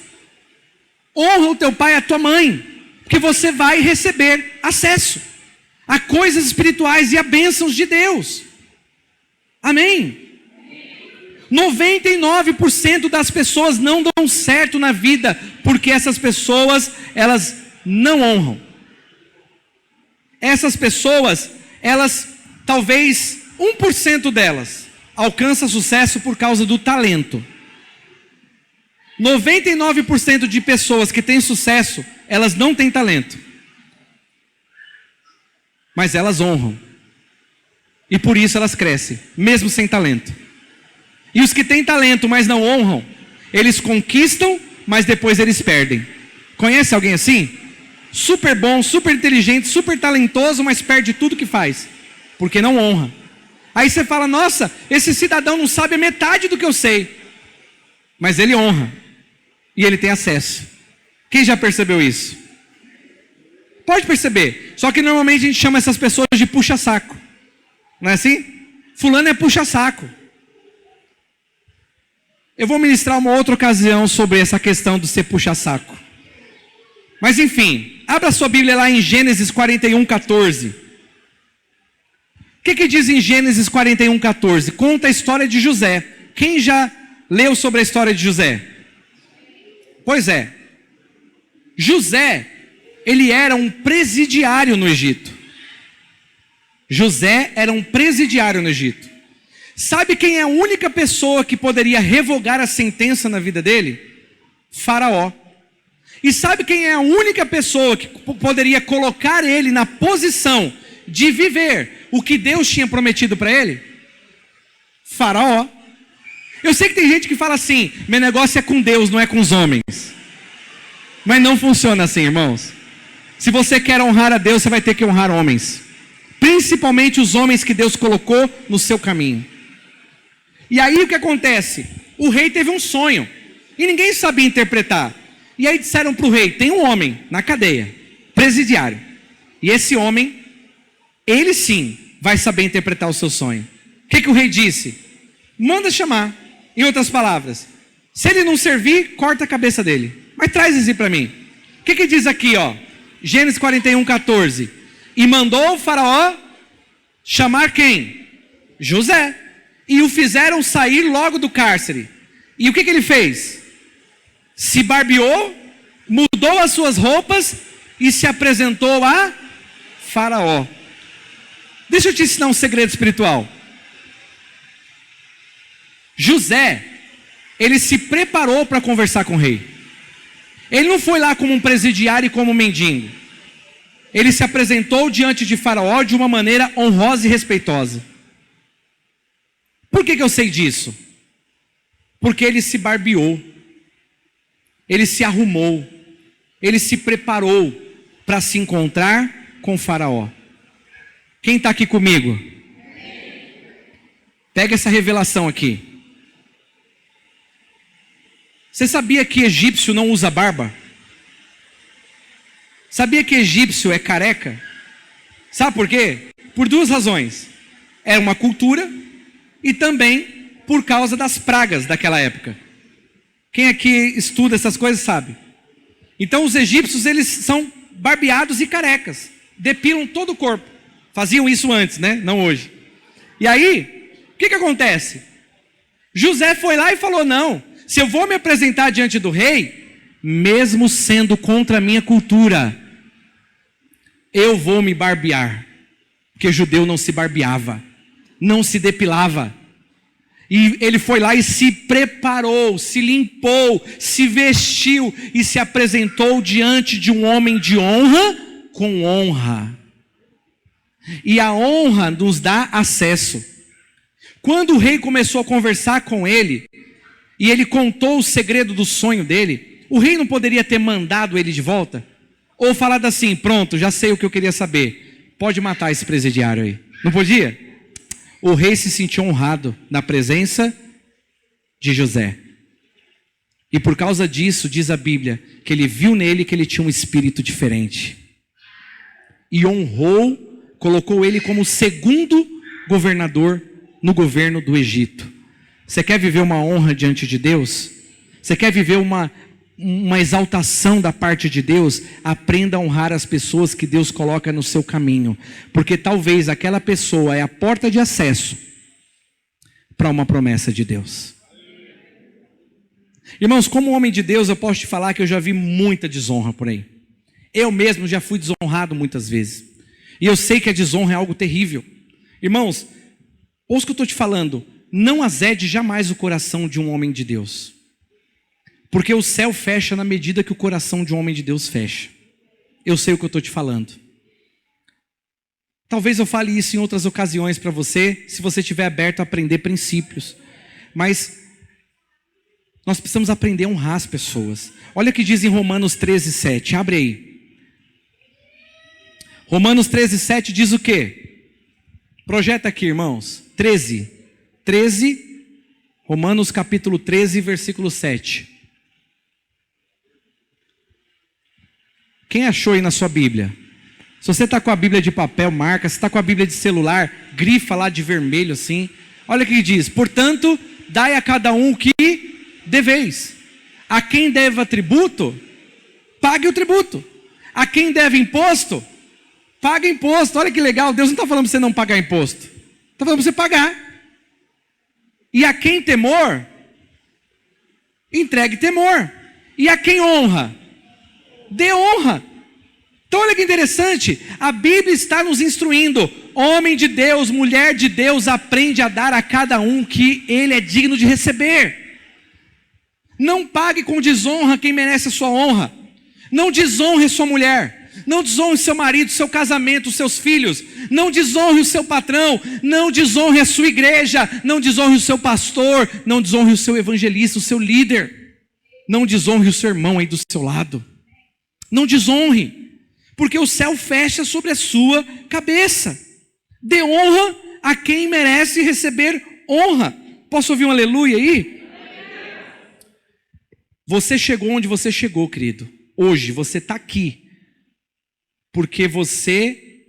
Honra o teu pai e a tua mãe, porque você vai receber acesso a coisas espirituais e a bênçãos de Deus. Amém? 99% das pessoas não dão certo na vida, porque essas pessoas, elas não honram. Essas pessoas, elas, talvez 1% delas, alcança sucesso por causa do talento. 99% de pessoas que têm sucesso, elas não têm talento. Mas elas honram. E por isso elas crescem, mesmo sem talento. E os que têm talento, mas não honram, eles conquistam, mas depois eles perdem. Conhece alguém assim? Super bom, super inteligente, super talentoso, mas perde tudo que faz, porque não honra. Aí você fala, nossa, esse cidadão não sabe a metade do que eu sei. Mas ele honra. E ele tem acesso. Quem já percebeu isso? Pode perceber. Só que normalmente a gente chama essas pessoas de puxa-saco. Não é assim? Fulano é puxa-saco. Eu vou ministrar uma outra ocasião sobre essa questão de ser puxa-saco. Mas enfim, abra sua Bíblia lá em Gênesis 41:14. O que diz em Gênesis 41:14? Conta a história de José. Quem já leu sobre a história de José? Pois é. José, ele era um presidiário no Egito. José era um presidiário no Egito. Sabe quem é a única pessoa que poderia revogar a sentença na vida dele? Faraó. E sabe quem é a única pessoa que poderia colocar ele na posição de viver o que Deus tinha prometido para ele? Faraó. Eu sei que tem gente que fala assim, meu negócio é com Deus, não é com os homens. Mas não funciona assim, irmãos. Se você quer honrar a Deus, você vai ter que honrar homens. Principalmente os homens que Deus colocou no seu caminho. E aí o que acontece? O rei teve um sonho, e ninguém sabia interpretar. E aí disseram para o rei, tem um homem na cadeia, presidiário. E esse homem, ele sim, vai saber interpretar o seu sonho. O que o rei disse? Manda chamar. Em outras palavras, se ele não servir, corta a cabeça dele. Mas traz isso para mim. O que diz aqui, ó? Gênesis 41:14. E mandou o faraó chamar quem? José. E o fizeram sair logo do cárcere. E o que ele fez? Se barbeou, mudou as suas roupas e se apresentou a Faraó. Deixa eu te ensinar um segredo espiritual. José, ele se preparou para conversar com o rei. Ele não foi lá como um presidiário e como um mendigo. Ele se apresentou diante de Faraó de uma maneira honrosa e respeitosa. Por que eu sei disso? Porque ele se barbeou, ele se arrumou, ele se preparou para se encontrar com Faraó. Quem está aqui comigo? Pega essa revelação aqui. Você sabia que egípcio não usa barba? Sabia que egípcio é careca? Sabe por quê? Por duas razões. Era uma cultura e também por causa das pragas daquela época. Quem aqui estuda essas coisas sabe. Então os egípcios, eles são barbeados e carecas. Depilam todo o corpo. Faziam isso antes, né? Não hoje. E aí, o que acontece? José foi lá e falou, não, se eu vou me apresentar diante do rei, mesmo sendo contra a minha cultura, eu vou me barbear. Porque judeu não se barbeava, não se depilava. E ele foi lá e se preparou, se limpou, se vestiu e se apresentou diante de um homem de honra com honra. E a honra nos dá acesso. Quando o rei começou a conversar com ele, e ele contou o segredo do sonho dele, o rei não poderia ter mandado ele de volta? Ou falado assim, pronto, já sei o que eu queria saber, pode matar esse presidiário aí. Não podia? O rei se sentiu honrado na presença de José. E por causa disso, diz a Bíblia, que ele viu nele que ele tinha um espírito diferente. E honrou, colocou ele como segundo governador no governo do Egito. Você quer viver uma honra diante de Deus? Você quer viver uma exaltação da parte de Deus? Aprenda a honrar as pessoas que Deus coloca no seu caminho. Porque talvez aquela pessoa é a porta de acesso para uma promessa de Deus. Irmãos, como homem de Deus, eu posso te falar que eu já vi muita desonra por aí. Eu mesmo já fui desonrado muitas vezes. E eu sei que a desonra é algo terrível. Irmãos, ouça o que eu estou te falando. Não azede jamais o coração de um homem de Deus. Porque o céu fecha na medida que o coração de um homem de Deus fecha. Eu sei o que eu estou te falando. Talvez eu fale isso em outras ocasiões para você, se você estiver aberto a aprender princípios. Mas nós precisamos aprender a honrar as pessoas. Olha o que diz em Romanos 13:7. Abre aí. Romanos 13:7 diz o quê? Projeta aqui, irmãos. 13, Romanos capítulo 13, versículo 7. Quem achou aí na sua Bíblia? Se você está com a Bíblia de papel, marca. Se está com a Bíblia de celular, grifa lá de vermelho assim. Olha o que diz. Portanto, dai a cada um o que deveis. A quem deve tributo, pague o tributo. A quem deve imposto, pague imposto. Olha que legal, Deus não está falando para você não pagar imposto. Está falando para você pagar. E a quem temor, entregue temor. E a quem honra, dê honra. Então olha que interessante, a Bíblia está nos instruindo. Homem de Deus, mulher de Deus, aprende a dar a cada um que ele é digno de receber. Não pague com desonra quem merece a sua honra. Não desonre sua mulher. Não desonre seu marido, seu casamento, seus filhos. Não desonre o seu patrão. Não desonre a sua igreja. Não desonre o seu pastor. Não desonre o seu evangelista, o seu líder. Não desonre o seu irmão aí do seu lado. Não desonre, porque o céu fecha sobre a sua cabeça. Dê honra a quem merece receber honra. Posso ouvir um aleluia aí? Você chegou onde você chegou, querido. Hoje você está aqui porque você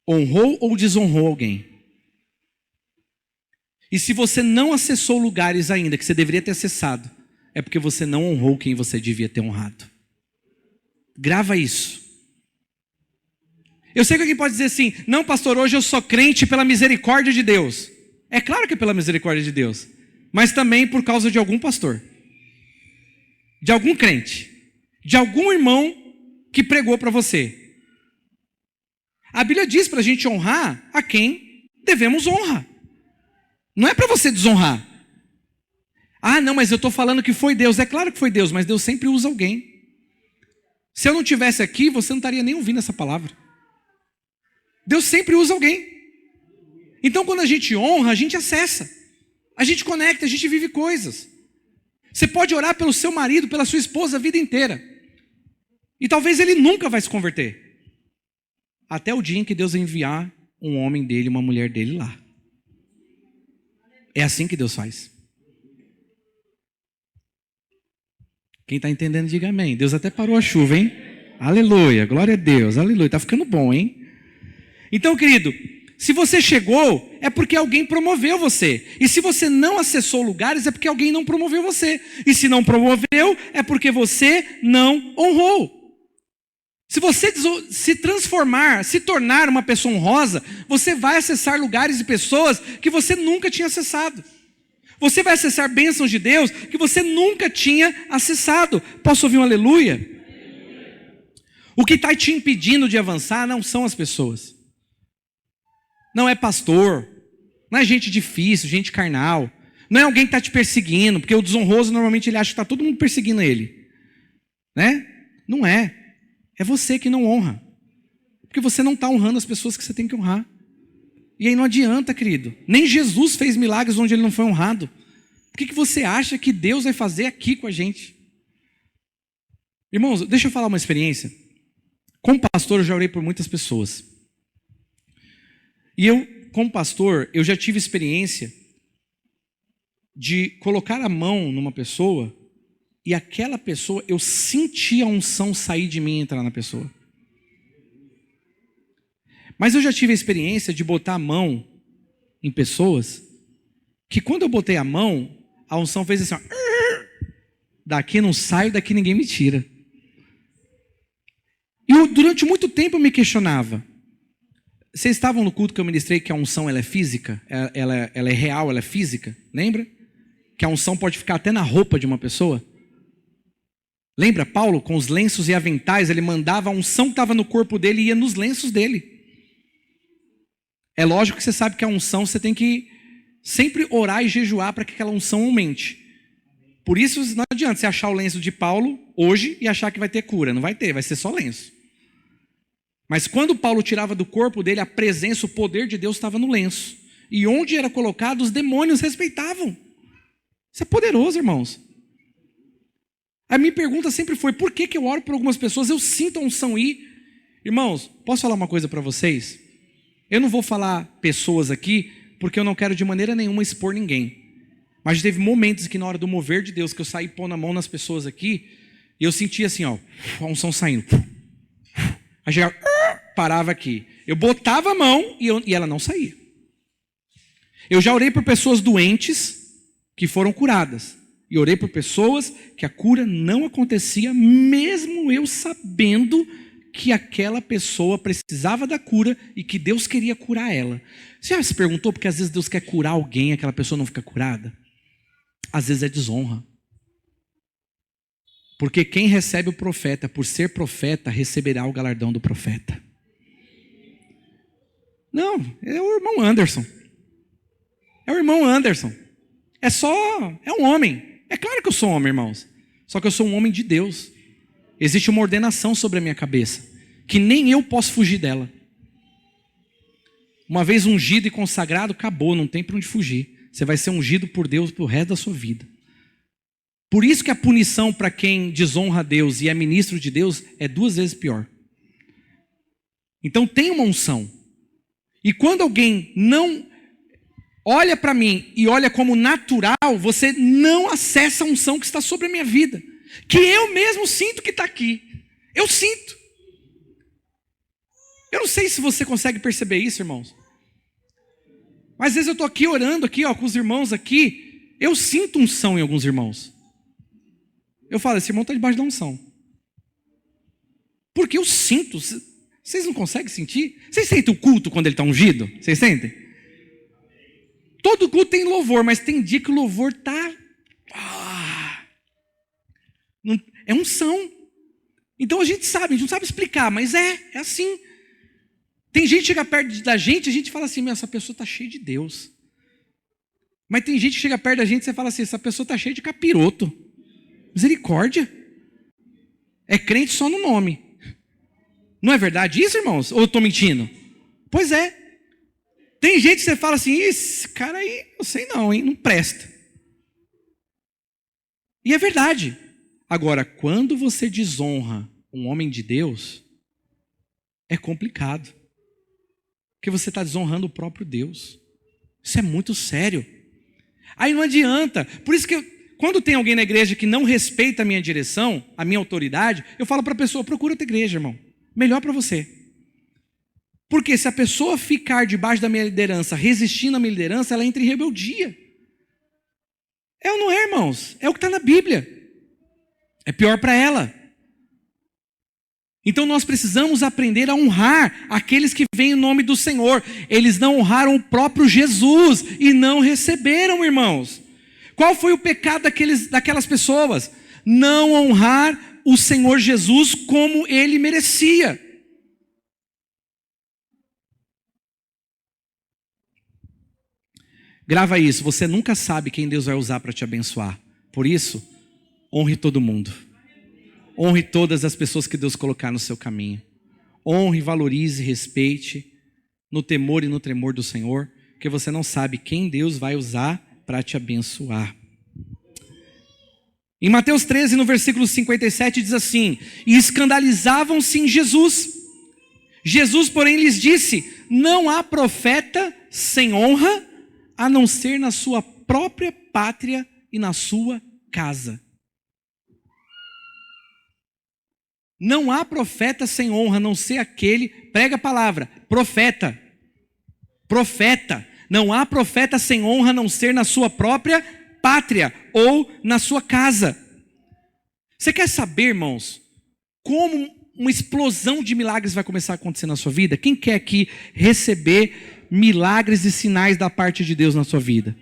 honrou ou desonrou alguém. E se você não acessou lugares ainda que você deveria ter acessado, é porque você não honrou quem você devia ter honrado. Grava isso. Eu sei que alguém pode dizer assim, não pastor, hoje eu sou crente pela misericórdia de Deus. É claro que é pela misericórdia de Deus, mas também por causa de algum pastor, de algum crente, de algum irmão que pregou para você. A Bíblia diz para a gente honrar a quem devemos honra. Não é para você desonrar. Ah, não, mas eu estou falando que foi Deus. É claro que foi Deus, mas Deus sempre usa alguém. Se eu não estivesse aqui, você não estaria nem ouvindo essa palavra. Deus sempre usa alguém. Então, quando a gente honra, a gente acessa. A gente conecta, a gente vive coisas. Você pode orar pelo seu marido, pela sua esposa a vida inteira. E talvez ele nunca vai se converter. Até o dia em que Deus enviar um homem dele, uma mulher dele lá. É assim que Deus faz. Quem está entendendo, diga amém. Deus até parou a chuva, hein? Aleluia, glória a Deus, aleluia. Está ficando bom, hein? Então, querido, se você chegou, é porque alguém promoveu você. E se você não acessou lugares, é porque alguém não promoveu você. E se não promoveu, é porque você não honrou. Se você se transformar, se tornar uma pessoa honrosa, você vai acessar lugares e pessoas que você nunca tinha acessado. Você vai acessar bênçãos de Deus que você nunca tinha acessado. Posso ouvir um aleluia? O que está te impedindo de avançar não são as pessoas. Não é pastor, não é gente difícil, gente carnal. Não é alguém que está te perseguindo, porque o desonroso normalmente ele acha que está todo mundo perseguindo ele. Né? Não é. É você que não honra. Porque você não está honrando as pessoas que você tem que honrar. E aí não adianta, querido. Nem Jesus fez milagres onde ele não foi honrado. O que você acha que Deus vai fazer aqui com a gente? Irmãos, deixa eu falar uma experiência. Como pastor, eu já orei por muitas pessoas. E eu, como pastor, eu já tive experiência de colocar a mão numa pessoa e aquela pessoa, eu senti a unção sair de mim e entrar na pessoa. Mas eu já tive a experiência de botar a mão em pessoas que quando eu botei a mão, a unção fez assim, ó, daqui não saio, daqui ninguém me tira. E eu, durante muito tempo eu me questionava. Vocês estavam no culto que eu ministrei que a unção ela é física? Ela é real, ela é física? Lembra? Que a unção pode ficar até na roupa de uma pessoa? Lembra Paulo com os lenços e aventais? Ele mandava a unção que estava no corpo dele e ia nos lenços dele. É lógico que você sabe que a unção você tem que sempre orar e jejuar para que aquela unção aumente. Por isso não adianta você achar o lenço de Paulo hoje e achar que vai ter cura. Não vai ter, vai ser só lenço. Mas quando Paulo tirava do corpo dele, a presença, o poder de Deus estava no lenço. E onde era colocado, os demônios respeitavam. Isso é poderoso, irmãos. A minha pergunta sempre foi, por que eu oro por algumas pessoas, eu sinto a unção ir? Irmãos, posso falar uma coisa para vocês? Eu não vou falar pessoas aqui, porque eu não quero de maneira nenhuma expor ninguém. Mas teve momentos que na hora do mover de Deus, que eu saí pondo a mão nas pessoas aqui, e eu sentia assim, ó, a unção saindo. Aí chegava, parava aqui. Eu botava a mão e ela não saía. Eu já orei por pessoas doentes que foram curadas. E orei por pessoas que a cura não acontecia, mesmo eu sabendo que aquela pessoa precisava da cura e que Deus queria curar ela. Você já se perguntou porque às vezes Deus quer curar alguém e aquela pessoa não fica curada? Às vezes é desonra. Porque quem recebe o profeta por ser profeta, receberá o galardão do profeta. Não, é o irmão Anderson. É o irmão Anderson. É um homem. É claro que eu sou homem, irmãos. Só que eu sou um homem de Deus. Existe uma ordenação sobre a minha cabeça, que nem eu posso fugir dela. Uma vez ungido e consagrado, acabou, não tem para onde fugir. Você vai ser ungido por Deus pro resto da sua vida. Por isso que a punição para quem desonra a Deus e é ministro de Deus é 2 vezes pior. Então tem uma unção. E quando alguém não olha para mim e olha como natural, você não acessa a unção que está sobre a minha vida. Que eu mesmo sinto que está aqui. Eu sinto. Eu não sei se você consegue perceber isso, irmãos. Mas às vezes eu estou aqui orando aqui, ó, com os irmãos aqui. Eu sinto unção em alguns irmãos. Eu falo, esse irmão está debaixo da unção. Porque eu sinto. Vocês não conseguem sentir? Vocês sentem o culto quando ele está ungido? Vocês sentem? Todo culto tem louvor, mas tem dia que o louvor está... é unção. Então a gente não sabe explicar, mas é assim. Tem gente que chega perto da gente, a gente fala assim, essa pessoa está cheia de Deus. Mas tem gente que chega perto da gente e você fala assim, essa pessoa está cheia de capiroto. Misericórdia. É crente só no nome. Não é verdade isso, irmãos? Ou eu estou mentindo? Pois é. Tem gente que você fala assim, esse cara aí, não sei não, hein? Não presta. E é verdade. Agora, quando você desonra um homem de Deus, é complicado. Porque você está desonrando o próprio Deus. Isso é muito sério. Aí não adianta. Por isso que quando tem alguém na igreja que não respeita a minha direção, a minha autoridade, eu falo para a pessoa, procura outra igreja, irmão. Melhor para você. Porque se a pessoa ficar debaixo da minha liderança, resistindo à minha liderança, ela entra em rebeldia. É ou não é, irmãos? É o que está na Bíblia. É pior para ela. Então nós precisamos aprender a honrar aqueles que vêm em nome do Senhor. Eles não honraram o próprio Jesus e não receberam, irmãos. Qual foi o pecado daquelas pessoas? Não honrar o Senhor Jesus como ele merecia. Grava isso, você nunca sabe quem Deus vai usar para te abençoar. Por isso, honre todo mundo. Honre todas as pessoas que Deus colocar no seu caminho. Honre, valorize, respeite, no temor e no tremor do Senhor, porque você não sabe quem Deus vai usar para te abençoar. Em Mateus 13, no versículo 57, diz assim: e escandalizavam-se em Jesus. Jesus, porém, lhes disse: não há profeta sem honra, a não ser na sua própria pátria e na sua casa. Não há profeta sem honra, a não ser aquele, prega a palavra, profeta. Profeta. Não há profeta sem honra, a não ser na sua própria pátria ou na sua casa. Você quer saber, irmãos, como uma explosão de milagres vai começar a acontecer na sua vida? Quem quer aqui receber milagres e sinais da parte de Deus na sua vida?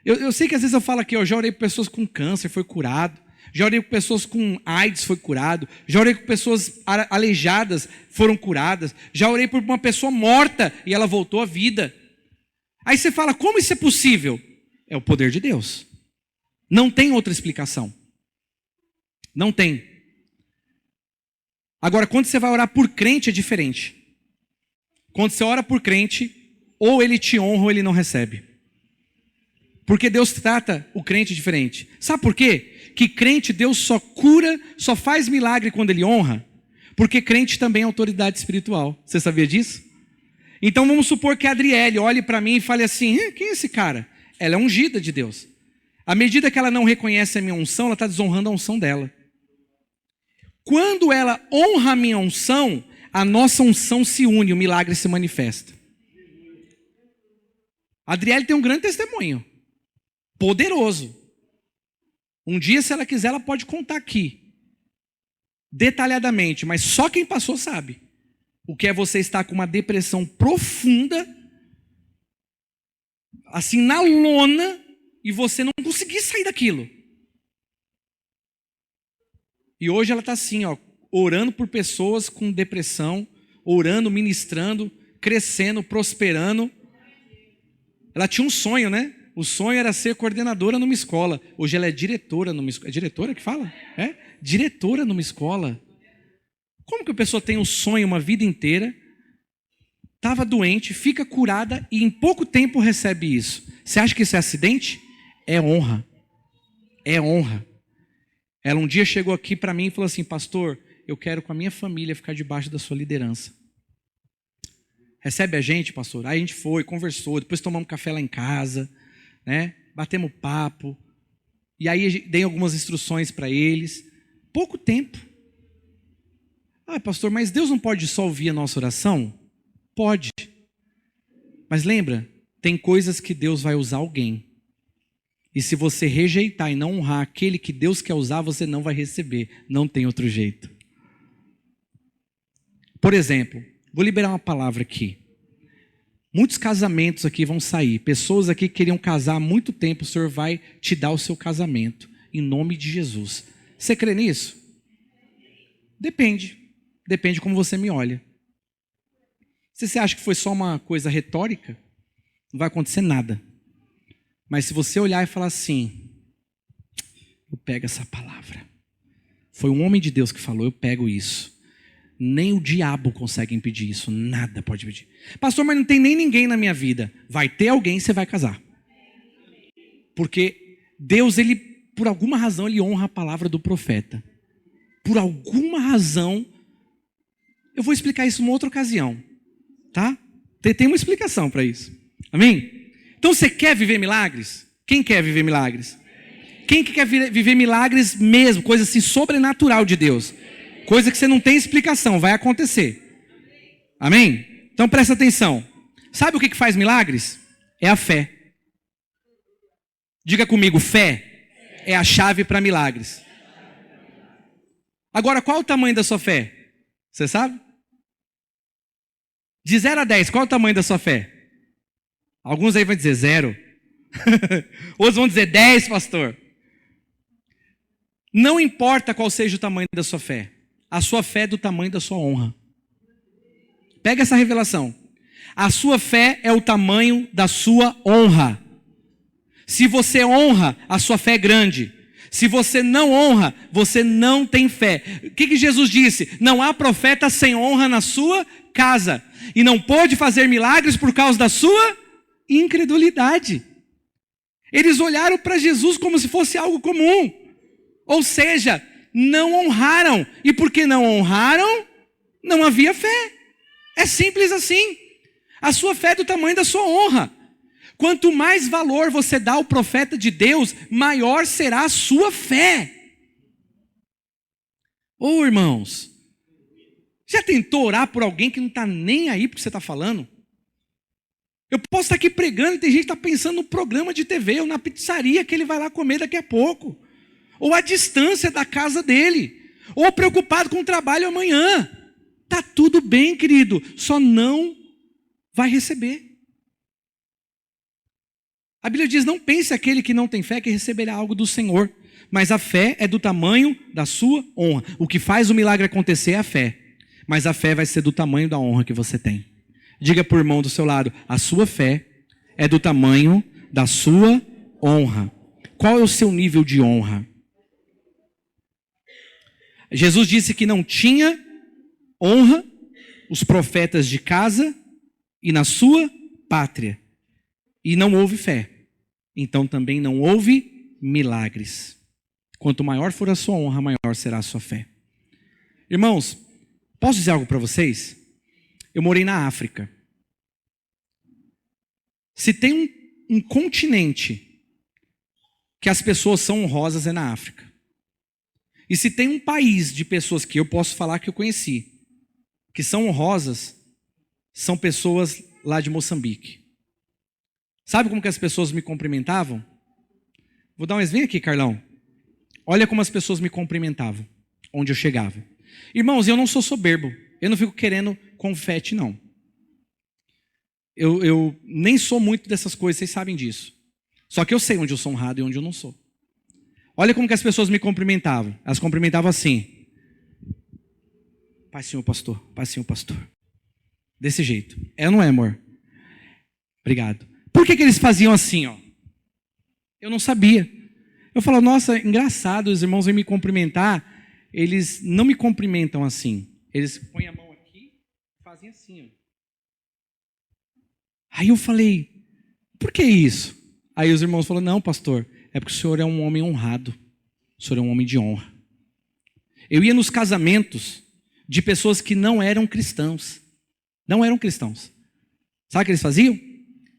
Eu sei que às vezes eu falo aqui, eu já orei por pessoas com câncer, foi curado. Já orei com pessoas com AIDS, foi curado. Já orei com pessoas aleijadas, foram curadas. Já orei por uma pessoa morta e ela voltou à vida. Aí você fala, como isso é possível? É o poder de Deus. Não tem outra explicação. Não tem. Agora, quando você vai orar por crente, é diferente. Quando você ora por crente, ou ele te honra ou ele não recebe. Porque Deus trata o crente diferente. Sabe por quê? Que crente Deus só cura, só faz milagre quando ele honra? Porque crente também é autoridade espiritual. Você sabia disso? Então vamos supor que a Adriele olhe para mim e fale assim, quem é esse cara? Ela é ungida de Deus. À medida que ela não reconhece a minha unção, ela está desonrando a unção dela. Quando ela honra a minha unção, a nossa unção se une, o milagre se manifesta. A Adriele tem um grande testemunho. Poderoso. Um dia, se ela quiser, ela pode contar aqui. Detalhadamente, mas só quem passou sabe. O que é você estar com uma depressão profunda, assim na lona, e você não conseguir sair daquilo. E hoje ela está assim, ó, orando por pessoas com depressão, orando, ministrando, crescendo, prosperando. Ela tinha um sonho, né? O sonho era ser coordenadora numa escola. Hoje ela é diretora numa escola. É diretora que fala? É? Diretora numa escola. Como que a pessoa tem um sonho uma vida inteira, estava doente, fica curada e em pouco tempo recebe isso? Você acha que isso é acidente? É honra. É honra. Ela um dia chegou aqui para mim e falou assim, pastor, eu quero com a minha família ficar debaixo da sua liderança. Recebe a gente, pastor? Aí a gente foi, conversou, depois tomamos café lá em casa, né? Batemos papo, e aí dei algumas instruções para eles. Pouco tempo. Pastor, mas Deus não pode só ouvir a nossa oração? Pode. Mas lembra, tem coisas que Deus vai usar alguém. E se você rejeitar e não honrar aquele que Deus quer usar, você não vai receber. Não tem outro jeito. Por exemplo, vou liberar uma palavra aqui. Muitos casamentos aqui vão sair. Pessoas aqui que queriam casar há muito tempo, o Senhor vai te dar o seu casamento. Em nome de Jesus. Você crê nisso? Depende. Depende como você me olha. Se você acha que foi só uma coisa retórica, não vai acontecer nada. Mas se você olhar e falar assim, eu pego essa palavra. Foi um homem de Deus que falou, eu pego isso. Nem o diabo consegue impedir isso, nada pode impedir. Pastor, mas não tem nem ninguém na minha vida. Vai ter alguém e você vai casar. Porque Deus, ele, por alguma razão, ele honra a palavra do profeta. Por alguma razão, eu vou explicar isso em outra ocasião. Tá? Tem uma explicação para isso. Amém? Então você quer viver milagres? Quem quer viver milagres? Quem que quer viver milagres mesmo? Coisa assim sobrenatural de Deus. Coisa que você não tem explicação, vai acontecer. Amém? Então presta atenção. Sabe o que faz milagres? É a fé. Diga comigo, fé é a chave para milagres. Agora, qual o tamanho da sua fé? Você sabe? De 0 a 10, qual é o tamanho da sua fé? Alguns aí vão dizer 0. Outros vão dizer 10, pastor. Não importa qual seja o tamanho da sua fé. A sua fé é do tamanho da sua honra. Pega essa revelação. A sua fé é o tamanho da sua honra. Se você honra, a sua fé é grande. Se você não honra, você não tem fé. O que Jesus disse? Não há profeta sem honra na sua casa. E não pôde fazer milagres por causa da sua incredulidade. Eles olharam para Jesus como se fosse algo comum. Ou seja, não honraram. E porque não honraram, não havia fé. É simples assim. A sua fé é do tamanho da sua honra. Quanto mais valor você dá ao profeta de Deus, maior será a sua fé. Ô irmãos, já tentou orar por alguém que não está nem aí porque você está falando? Eu posso estar aqui pregando e tem gente que está pensando no programa de TV ou na pizzaria que ele vai lá comer daqui a pouco. Ou a distância da casa dele. Ou preocupado com o trabalho amanhã. Está tudo bem, querido, só não vai receber. A Bíblia diz, não pense aquele que não tem fé que receberá algo do Senhor. Mas a fé é do tamanho da sua honra. O que faz o milagre acontecer é a fé. Mas a fé vai ser do tamanho da honra que você tem. Diga para o irmão do seu lado, a sua fé é do tamanho da sua honra. Qual é o seu nível de honra? Jesus disse que não tinha honra os profetas de casa e na sua pátria. E não houve fé. Então também não houve milagres. Quanto maior for a sua honra, maior será a sua fé. Irmãos, posso dizer algo para vocês? Eu morei na África. Se tem um continente que as pessoas são honrosas é na África. E se tem um país de pessoas que eu posso falar que eu conheci, que são honrosas, são pessoas lá de Moçambique. Sabe como que as pessoas me cumprimentavam? Vou dar um exemplo. Vem aqui, Carlão. Olha como as pessoas me cumprimentavam, onde eu chegava. Irmãos, eu não sou soberbo. Eu não fico querendo confete, não. Eu nem sou muito dessas coisas, vocês sabem disso. Só que eu sei onde eu sou honrado e onde eu não sou. Olha como que as pessoas me cumprimentavam. Elas cumprimentavam assim. Pai, senhor pastor. Pai, senhor pastor. Desse jeito. É ou não é, amor? Obrigado. Por que eles faziam assim, ó? Eu não sabia. Eu falo, nossa, engraçado, os irmãos vêm me cumprimentar, eles não me cumprimentam assim. Eles põem a mão aqui e fazem assim, ó. Aí eu falei, por que isso? Aí os irmãos falaram, não, pastor, é porque o senhor é um homem honrado. O senhor é um homem de honra. Eu ia nos casamentos de pessoas que não eram cristãos. Não eram cristãos. Sabe o que eles faziam?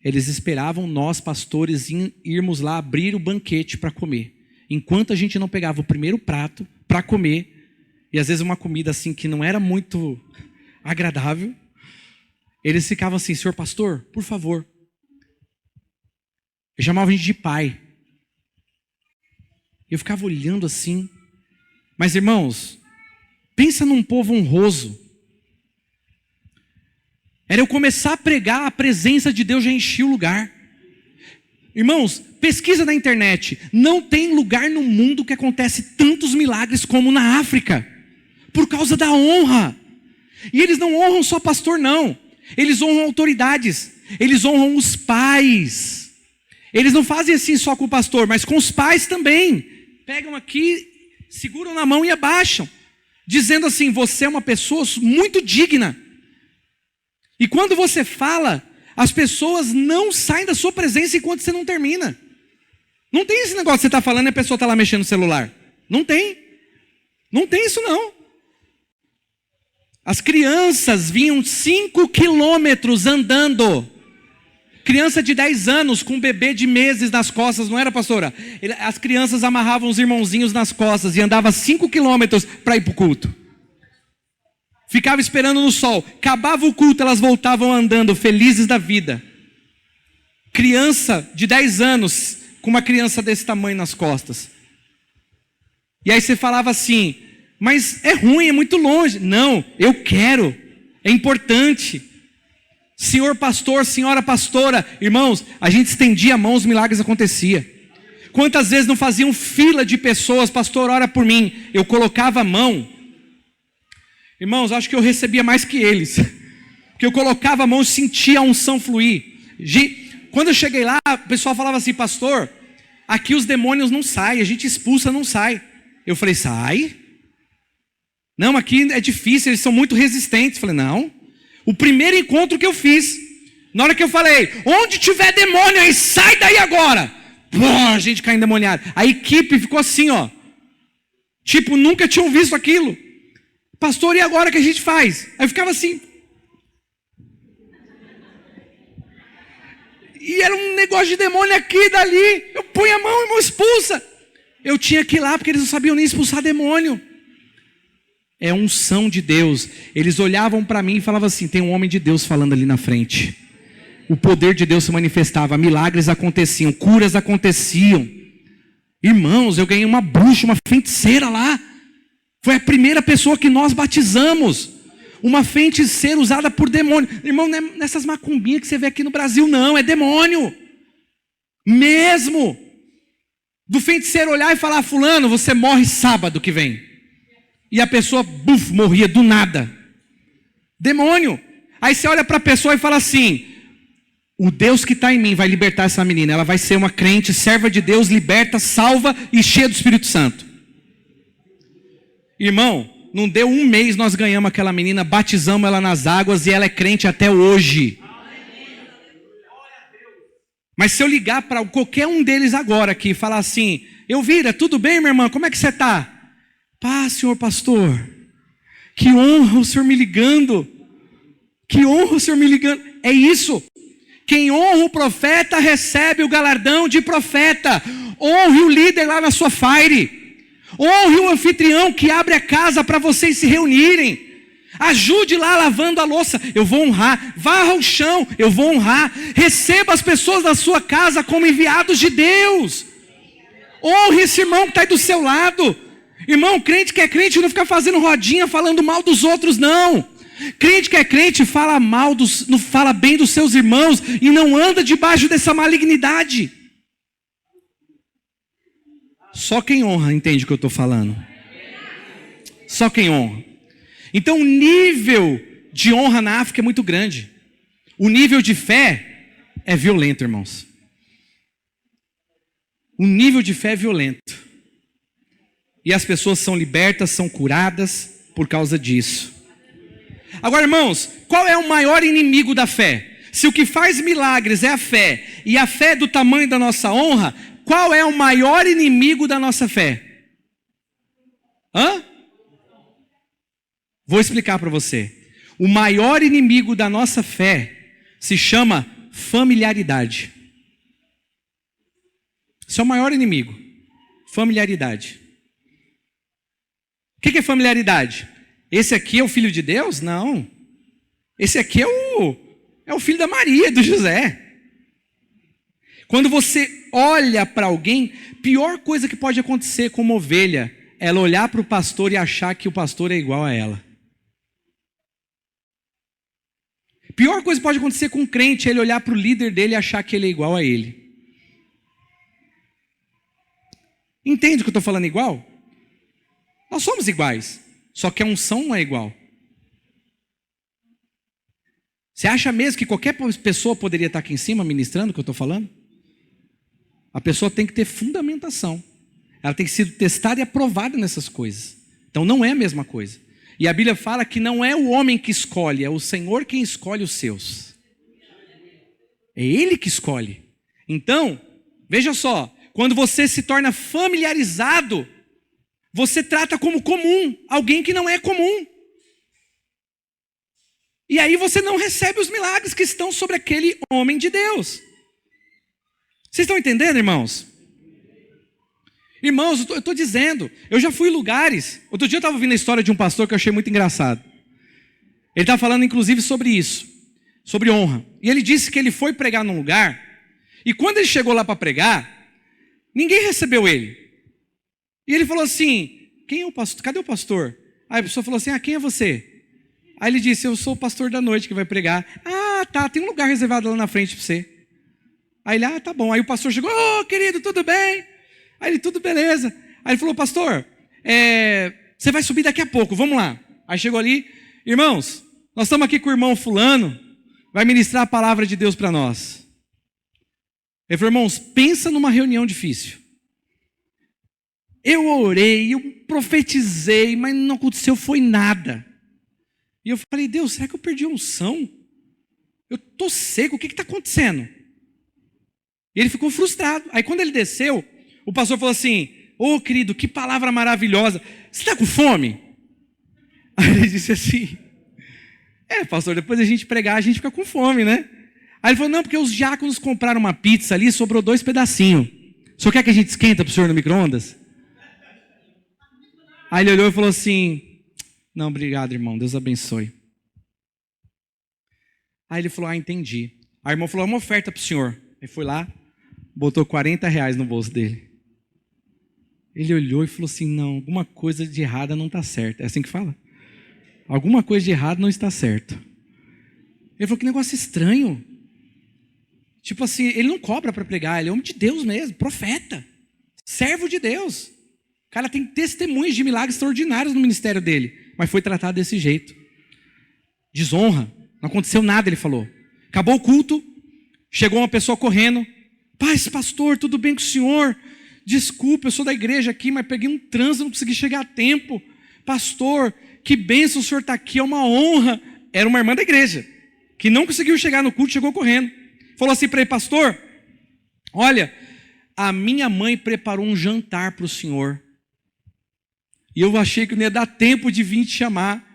Eles esperavam nós, pastores, irmos lá abrir o banquete para comer. Enquanto a gente não pegava o primeiro prato para comer, e às vezes uma comida assim que não era muito agradável, eles ficavam assim, senhor pastor, por favor. Eu chamava a gente de pai. Eu ficava olhando assim. Mas irmãos, pensa num povo honroso. Era eu começar a pregar, a presença de Deus já enchia o lugar. Irmãos, pesquisa na internet. Não tem lugar no mundo que acontece tantos milagres como na África. Por causa da honra. E eles não honram só pastor, não. Eles honram autoridades. Eles honram os pais. Eles não fazem assim só com o pastor, mas com os pais também. Pegam aqui, seguram na mão e abaixam, dizendo assim: você é uma pessoa muito digna. E quando você fala, as pessoas não saem da sua presença enquanto você não termina. Não tem esse negócio que você está falando e a pessoa está lá mexendo no celular. Não tem. Não tem isso não. As crianças vinham 5 quilômetros andando. Criança de 10 anos com um bebê de meses nas costas, não era, pastora? As crianças amarravam os irmãozinhos nas costas e andavam 5 quilômetros para ir para o culto. Ficava esperando no sol. Acabava o culto, elas voltavam andando, felizes da vida. Criança de 10 anos com uma criança desse tamanho nas costas. E aí você falava assim: mas é ruim, é muito longe. Não, eu quero, é importante. Senhor pastor, senhora pastora, irmãos, a gente estendia a mão, os milagres aconteciam. Quantas vezes não faziam fila de pessoas: pastor, ora por mim. Eu colocava a mão. Irmãos, acho que eu recebia mais que eles. Porque eu colocava a mão e sentia a unção fluir. Quando eu cheguei lá, o pessoal falava assim: pastor, aqui os demônios não saem, a gente expulsa, não sai. Eu falei: sai? Não, aqui é difícil, eles são muito resistentes. Eu falei: não. O primeiro encontro que eu fiz, na hora que eu falei: onde tiver demônio aí, sai daí agora. Pô, a gente caiu endemoniado. A equipe ficou assim, ó. Tipo, nunca tinham visto aquilo. Pastor, e agora o que a gente faz? Aí eu ficava assim. E era um negócio de demônio aqui e dali. Eu punho a mão e me expulsa. Eu tinha que ir lá porque eles não sabiam nem expulsar demônio. É unção de Deus. Eles olhavam para mim e falavam assim: tem um homem de Deus falando ali na frente. O poder de Deus se manifestava, milagres aconteciam, curas aconteciam. Irmãos, eu ganhei uma bruxa, uma feiticeira lá. Foi a primeira pessoa que nós batizamos. Uma feiticeira usada por demônio. Irmão, não é nessas macumbinhas que você vê aqui no Brasil, não. É demônio. Mesmo. Do feiticeiro olhar e falar: fulano, você morre sábado que vem. E a pessoa, morria do nada. Demônio. Aí você olha para a pessoa e fala assim: o Deus que está em mim vai libertar essa menina. Ela vai ser uma crente, serva de Deus, liberta, salva e cheia do Espírito Santo. Irmão, não deu um mês, nós ganhamos aquela menina, batizamos ela nas águas e ela é crente até hoje. Mas se eu ligar para qualquer um deles agora aqui e falar assim: Elvira, tudo bem, minha irmã? Como é que você está? Paz, senhor pastor. Que honra o senhor me ligando. Que honra o senhor me ligando. É isso. Quem honra o profeta recebe o galardão de profeta. Honre o líder lá na sua fire. Honre o anfitrião que abre a casa para vocês se reunirem. Ajude lá lavando a louça, eu vou honrar. Varra o chão, eu vou honrar. Receba as pessoas da sua casa como enviados de Deus. Honre esse irmão que está aí do seu lado. Irmão, crente que é crente não fica fazendo rodinha falando mal dos outros, não. Crente que é crente fala não fala bem dos seus irmãos e não anda debaixo dessa malignidade. Só quem honra entende o que eu estou falando. Só quem honra. Então o nível de honra na África é muito grande. O nível de fé é violento, irmãos. O nível de fé é violento. E as pessoas são libertas, são curadas por causa disso. Agora, irmãos, qual é o maior inimigo da fé? Se o que faz milagres é a fé, e a fé é do tamanho da nossa honra, qual é o maior inimigo da nossa fé? Vou explicar para você. O maior inimigo da nossa fé se chama familiaridade. Esse é o maior inimigo. Familiaridade. O que é familiaridade? Esse aqui é o filho de Deus? Não. Esse aqui é o filho da Maria, do José. Quando você olha para alguém, pior coisa que pode acontecer com uma ovelha é ela olhar para o pastor e achar que o pastor é igual a ela. Pior coisa que pode acontecer com um crente é ele olhar para o líder dele e achar que ele é igual a ele. Entende o que eu estou falando igual? Nós somos iguais, só que a unção não é igual. Você acha mesmo que qualquer pessoa poderia estar aqui em cima ministrando o que eu estou falando? A pessoa tem que ter fundamentação. Ela tem que ser testada e aprovada nessas coisas. Então não é a mesma coisa. E a Bíblia fala que não é o homem que escolhe, é o Senhor quem escolhe os seus. É Ele que escolhe. Então, veja só, quando você se torna familiarizado, você trata como comum alguém que não é comum. E aí você não recebe os milagres que estão sobre aquele homem de Deus. Vocês estão entendendo, irmãos? Irmãos, eu estou dizendo, eu já fui em lugares. Outro dia eu estava ouvindo a história de um pastor que eu achei muito engraçado. Ele estava falando inclusive sobre isso, sobre honra. E ele disse que ele foi pregar num lugar, e quando ele chegou lá para pregar, ninguém recebeu ele. E ele falou assim, quem é o pastor? Cadê o pastor? Aí a pessoa falou assim, quem é você? Aí ele disse, eu sou o pastor da noite que vai pregar. Ah, tá, tem um lugar reservado lá na frente para você. Aí ele, tá bom. Aí o pastor chegou, querido, tudo bem? Aí ele, tudo beleza. Aí ele falou, pastor, você vai subir daqui a pouco, vamos lá. Aí chegou ali, irmãos, nós estamos aqui com o irmão fulano, vai ministrar a palavra de Deus para nós. Ele falou, irmãos, pensa numa reunião difícil. Eu orei, eu profetizei, mas não aconteceu, foi nada. E eu falei, Deus, será que eu perdi a unção? Eu estou seco, o que está acontecendo? E ele ficou frustrado. Aí quando ele desceu, o pastor falou assim, querido, que palavra maravilhosa. Você está com fome? Aí ele disse assim, pastor, depois da gente pregar, a gente fica com fome, né? Aí ele falou, não, porque os diáconos compraram uma pizza ali, sobrou 2 pedacinhos. O senhor quer que a gente esquenta para o senhor no micro-ondas? Aí ele olhou e falou assim, não, obrigado, irmão, Deus abençoe. Aí ele falou, entendi. Aí o irmão falou, uma oferta para o senhor. Ele foi lá, botou R$40 no bolso dele. Ele olhou e falou assim, não, alguma coisa de errada não está certa. É assim que fala? Alguma coisa de errado não está certo. Ele falou, que negócio estranho. Tipo assim, ele não cobra para pregar, ele é homem de Deus mesmo, profeta, servo de Deus. O cara tem testemunhos de milagres extraordinários no ministério dele, mas foi tratado desse jeito. Desonra, não aconteceu nada, ele falou. Acabou o culto, chegou uma pessoa correndo. Paz, pastor, tudo bem com o senhor? Desculpa, eu sou da igreja aqui, mas peguei um trânsito, não consegui chegar a tempo. Pastor, que bênção o senhor está aqui, é uma honra. Era uma irmã da igreja, que não conseguiu chegar no culto, chegou correndo. Falou assim para ele, pastor, olha, a minha mãe preparou um jantar para o senhor. E eu achei que não ia dar tempo de vir te chamar.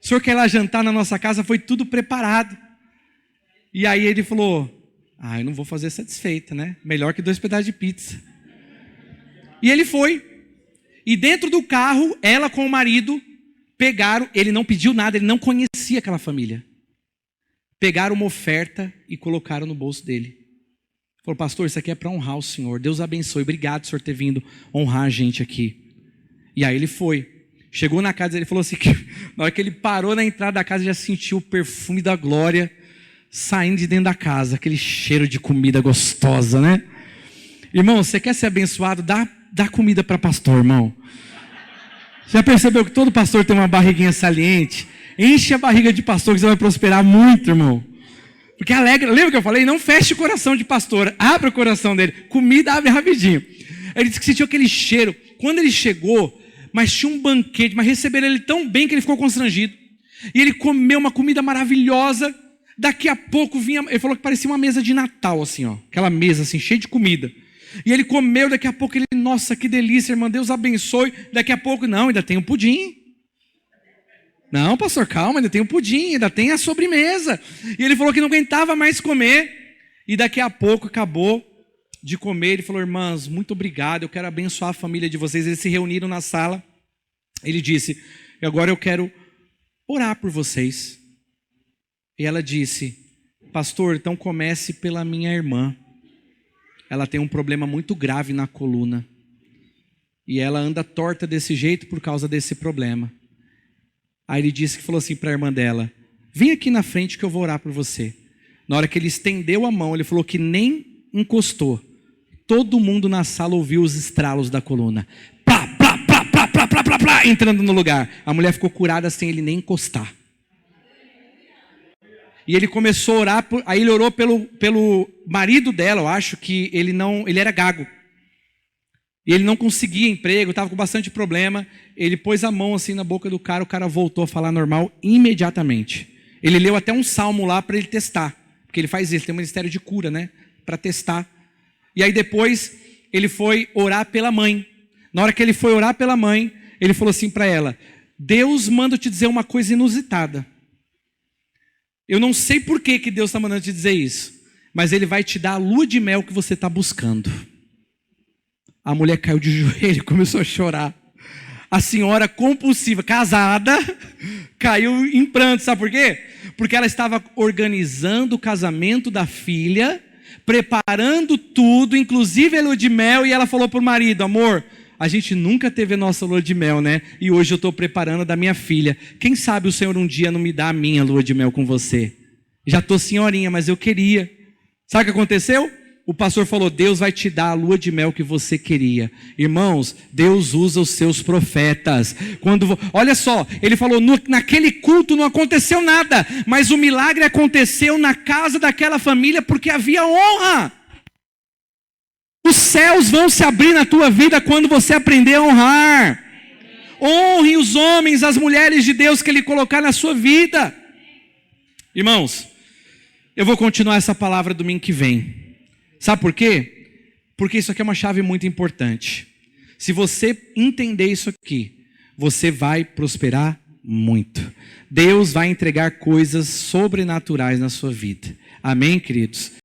O senhor quer ir lá jantar na nossa casa? Foi tudo preparado. E aí ele falou, eu não vou fazer satisfeita, né? Melhor que 2 pedaços de pizza. E ele foi. E dentro do carro, ela com o marido, pegaram, ele não pediu nada, ele não conhecia aquela família. Pegaram uma oferta e colocaram no bolso dele. Falou, pastor, isso aqui é para honrar o senhor. Deus abençoe, obrigado por senhor ter vindo honrar a gente aqui. E aí ele foi. Chegou na casa, ele falou assim, que na hora que ele parou na entrada da casa, já sentiu o perfume da glória saindo de dentro da casa, aquele cheiro de comida gostosa, né? Irmão, você quer ser abençoado? Dá comida para pastor, irmão. Já percebeu que todo pastor tem uma barriguinha saliente? Enche a barriga de pastor que você vai prosperar muito, irmão. Porque alegra, lembra que eu falei? Não feche o coração de pastor, abre o coração dele. Comida abre rapidinho. Ele disse que sentiu aquele cheiro. Quando ele chegou, mas tinha um banquete, mas receberam ele tão bem que ele ficou constrangido. E ele comeu uma comida maravilhosa. Daqui a pouco vinha, ele falou que parecia uma mesa de Natal, assim, ó. Aquela mesa assim, cheia de comida. E ele comeu, daqui a pouco ele, nossa, que delícia, irmão, Deus abençoe. Daqui a pouco, não, ainda tem o pudim. Não, pastor, calma, ainda tem o pudim, ainda tem a sobremesa. E ele falou que não aguentava mais comer. E daqui a pouco acabou de comer. Ele falou, irmãs, muito obrigado, eu quero abençoar a família de vocês. Eles se reuniram na sala. Ele disse, agora eu quero orar por vocês. E ela disse, pastor, então comece pela minha irmã. Ela tem um problema muito grave na coluna. E ela anda torta desse jeito por causa desse problema. Aí ele disse que falou assim para a irmã dela, vem aqui na frente que eu vou orar por você. Na hora que ele estendeu a mão, ele falou que nem encostou. Todo mundo na sala ouviu os estralos da coluna. Plá, plá, plá, plá, plá, plá, plá, plá, entrando no lugar. A mulher ficou curada sem ele nem encostar. E ele começou a orar, aí ele orou pelo marido dela, eu acho que ele era gago. E ele não conseguia emprego, estava com bastante problema. Ele pôs a mão assim na boca do cara, o cara voltou a falar normal imediatamente. Ele leu até um salmo lá para ele testar, porque ele faz isso, ele tem um ministério de cura, né? Para testar. E aí depois ele foi orar pela mãe. Na hora que ele foi orar pela mãe, ele falou assim para ela: Deus manda eu te dizer uma coisa inusitada. Eu não sei por que Deus está mandando te dizer isso, mas Ele vai te dar a lua de mel que você está buscando. A mulher caiu de joelho e começou a chorar. A senhora compulsiva, casada, caiu em pranto. Sabe por quê? Porque ela estava organizando o casamento da filha, preparando tudo, inclusive a lua de mel, e ela falou para o marido: amor, a gente nunca teve a nossa lua de mel, né? E hoje eu estou preparando a da minha filha. Quem sabe o Senhor um dia não me dá a minha lua de mel com você? Já estou senhorinha, mas eu queria. Sabe o que aconteceu? O pastor falou: Deus vai te dar a lua de mel que você queria. Irmãos, Deus usa os seus profetas. Olha só, ele falou: naquele culto não aconteceu nada, mas o milagre aconteceu na casa daquela família porque havia honra. Os céus vão se abrir na tua vida quando você aprender a honrar. Honre os homens, as mulheres de Deus que Ele colocar na sua vida. Irmãos, eu vou continuar essa palavra domingo que vem. Sabe por quê? Porque isso aqui é uma chave muito importante. Se você entender isso aqui, você vai prosperar muito. Deus vai entregar coisas sobrenaturais na sua vida. Amém, queridos?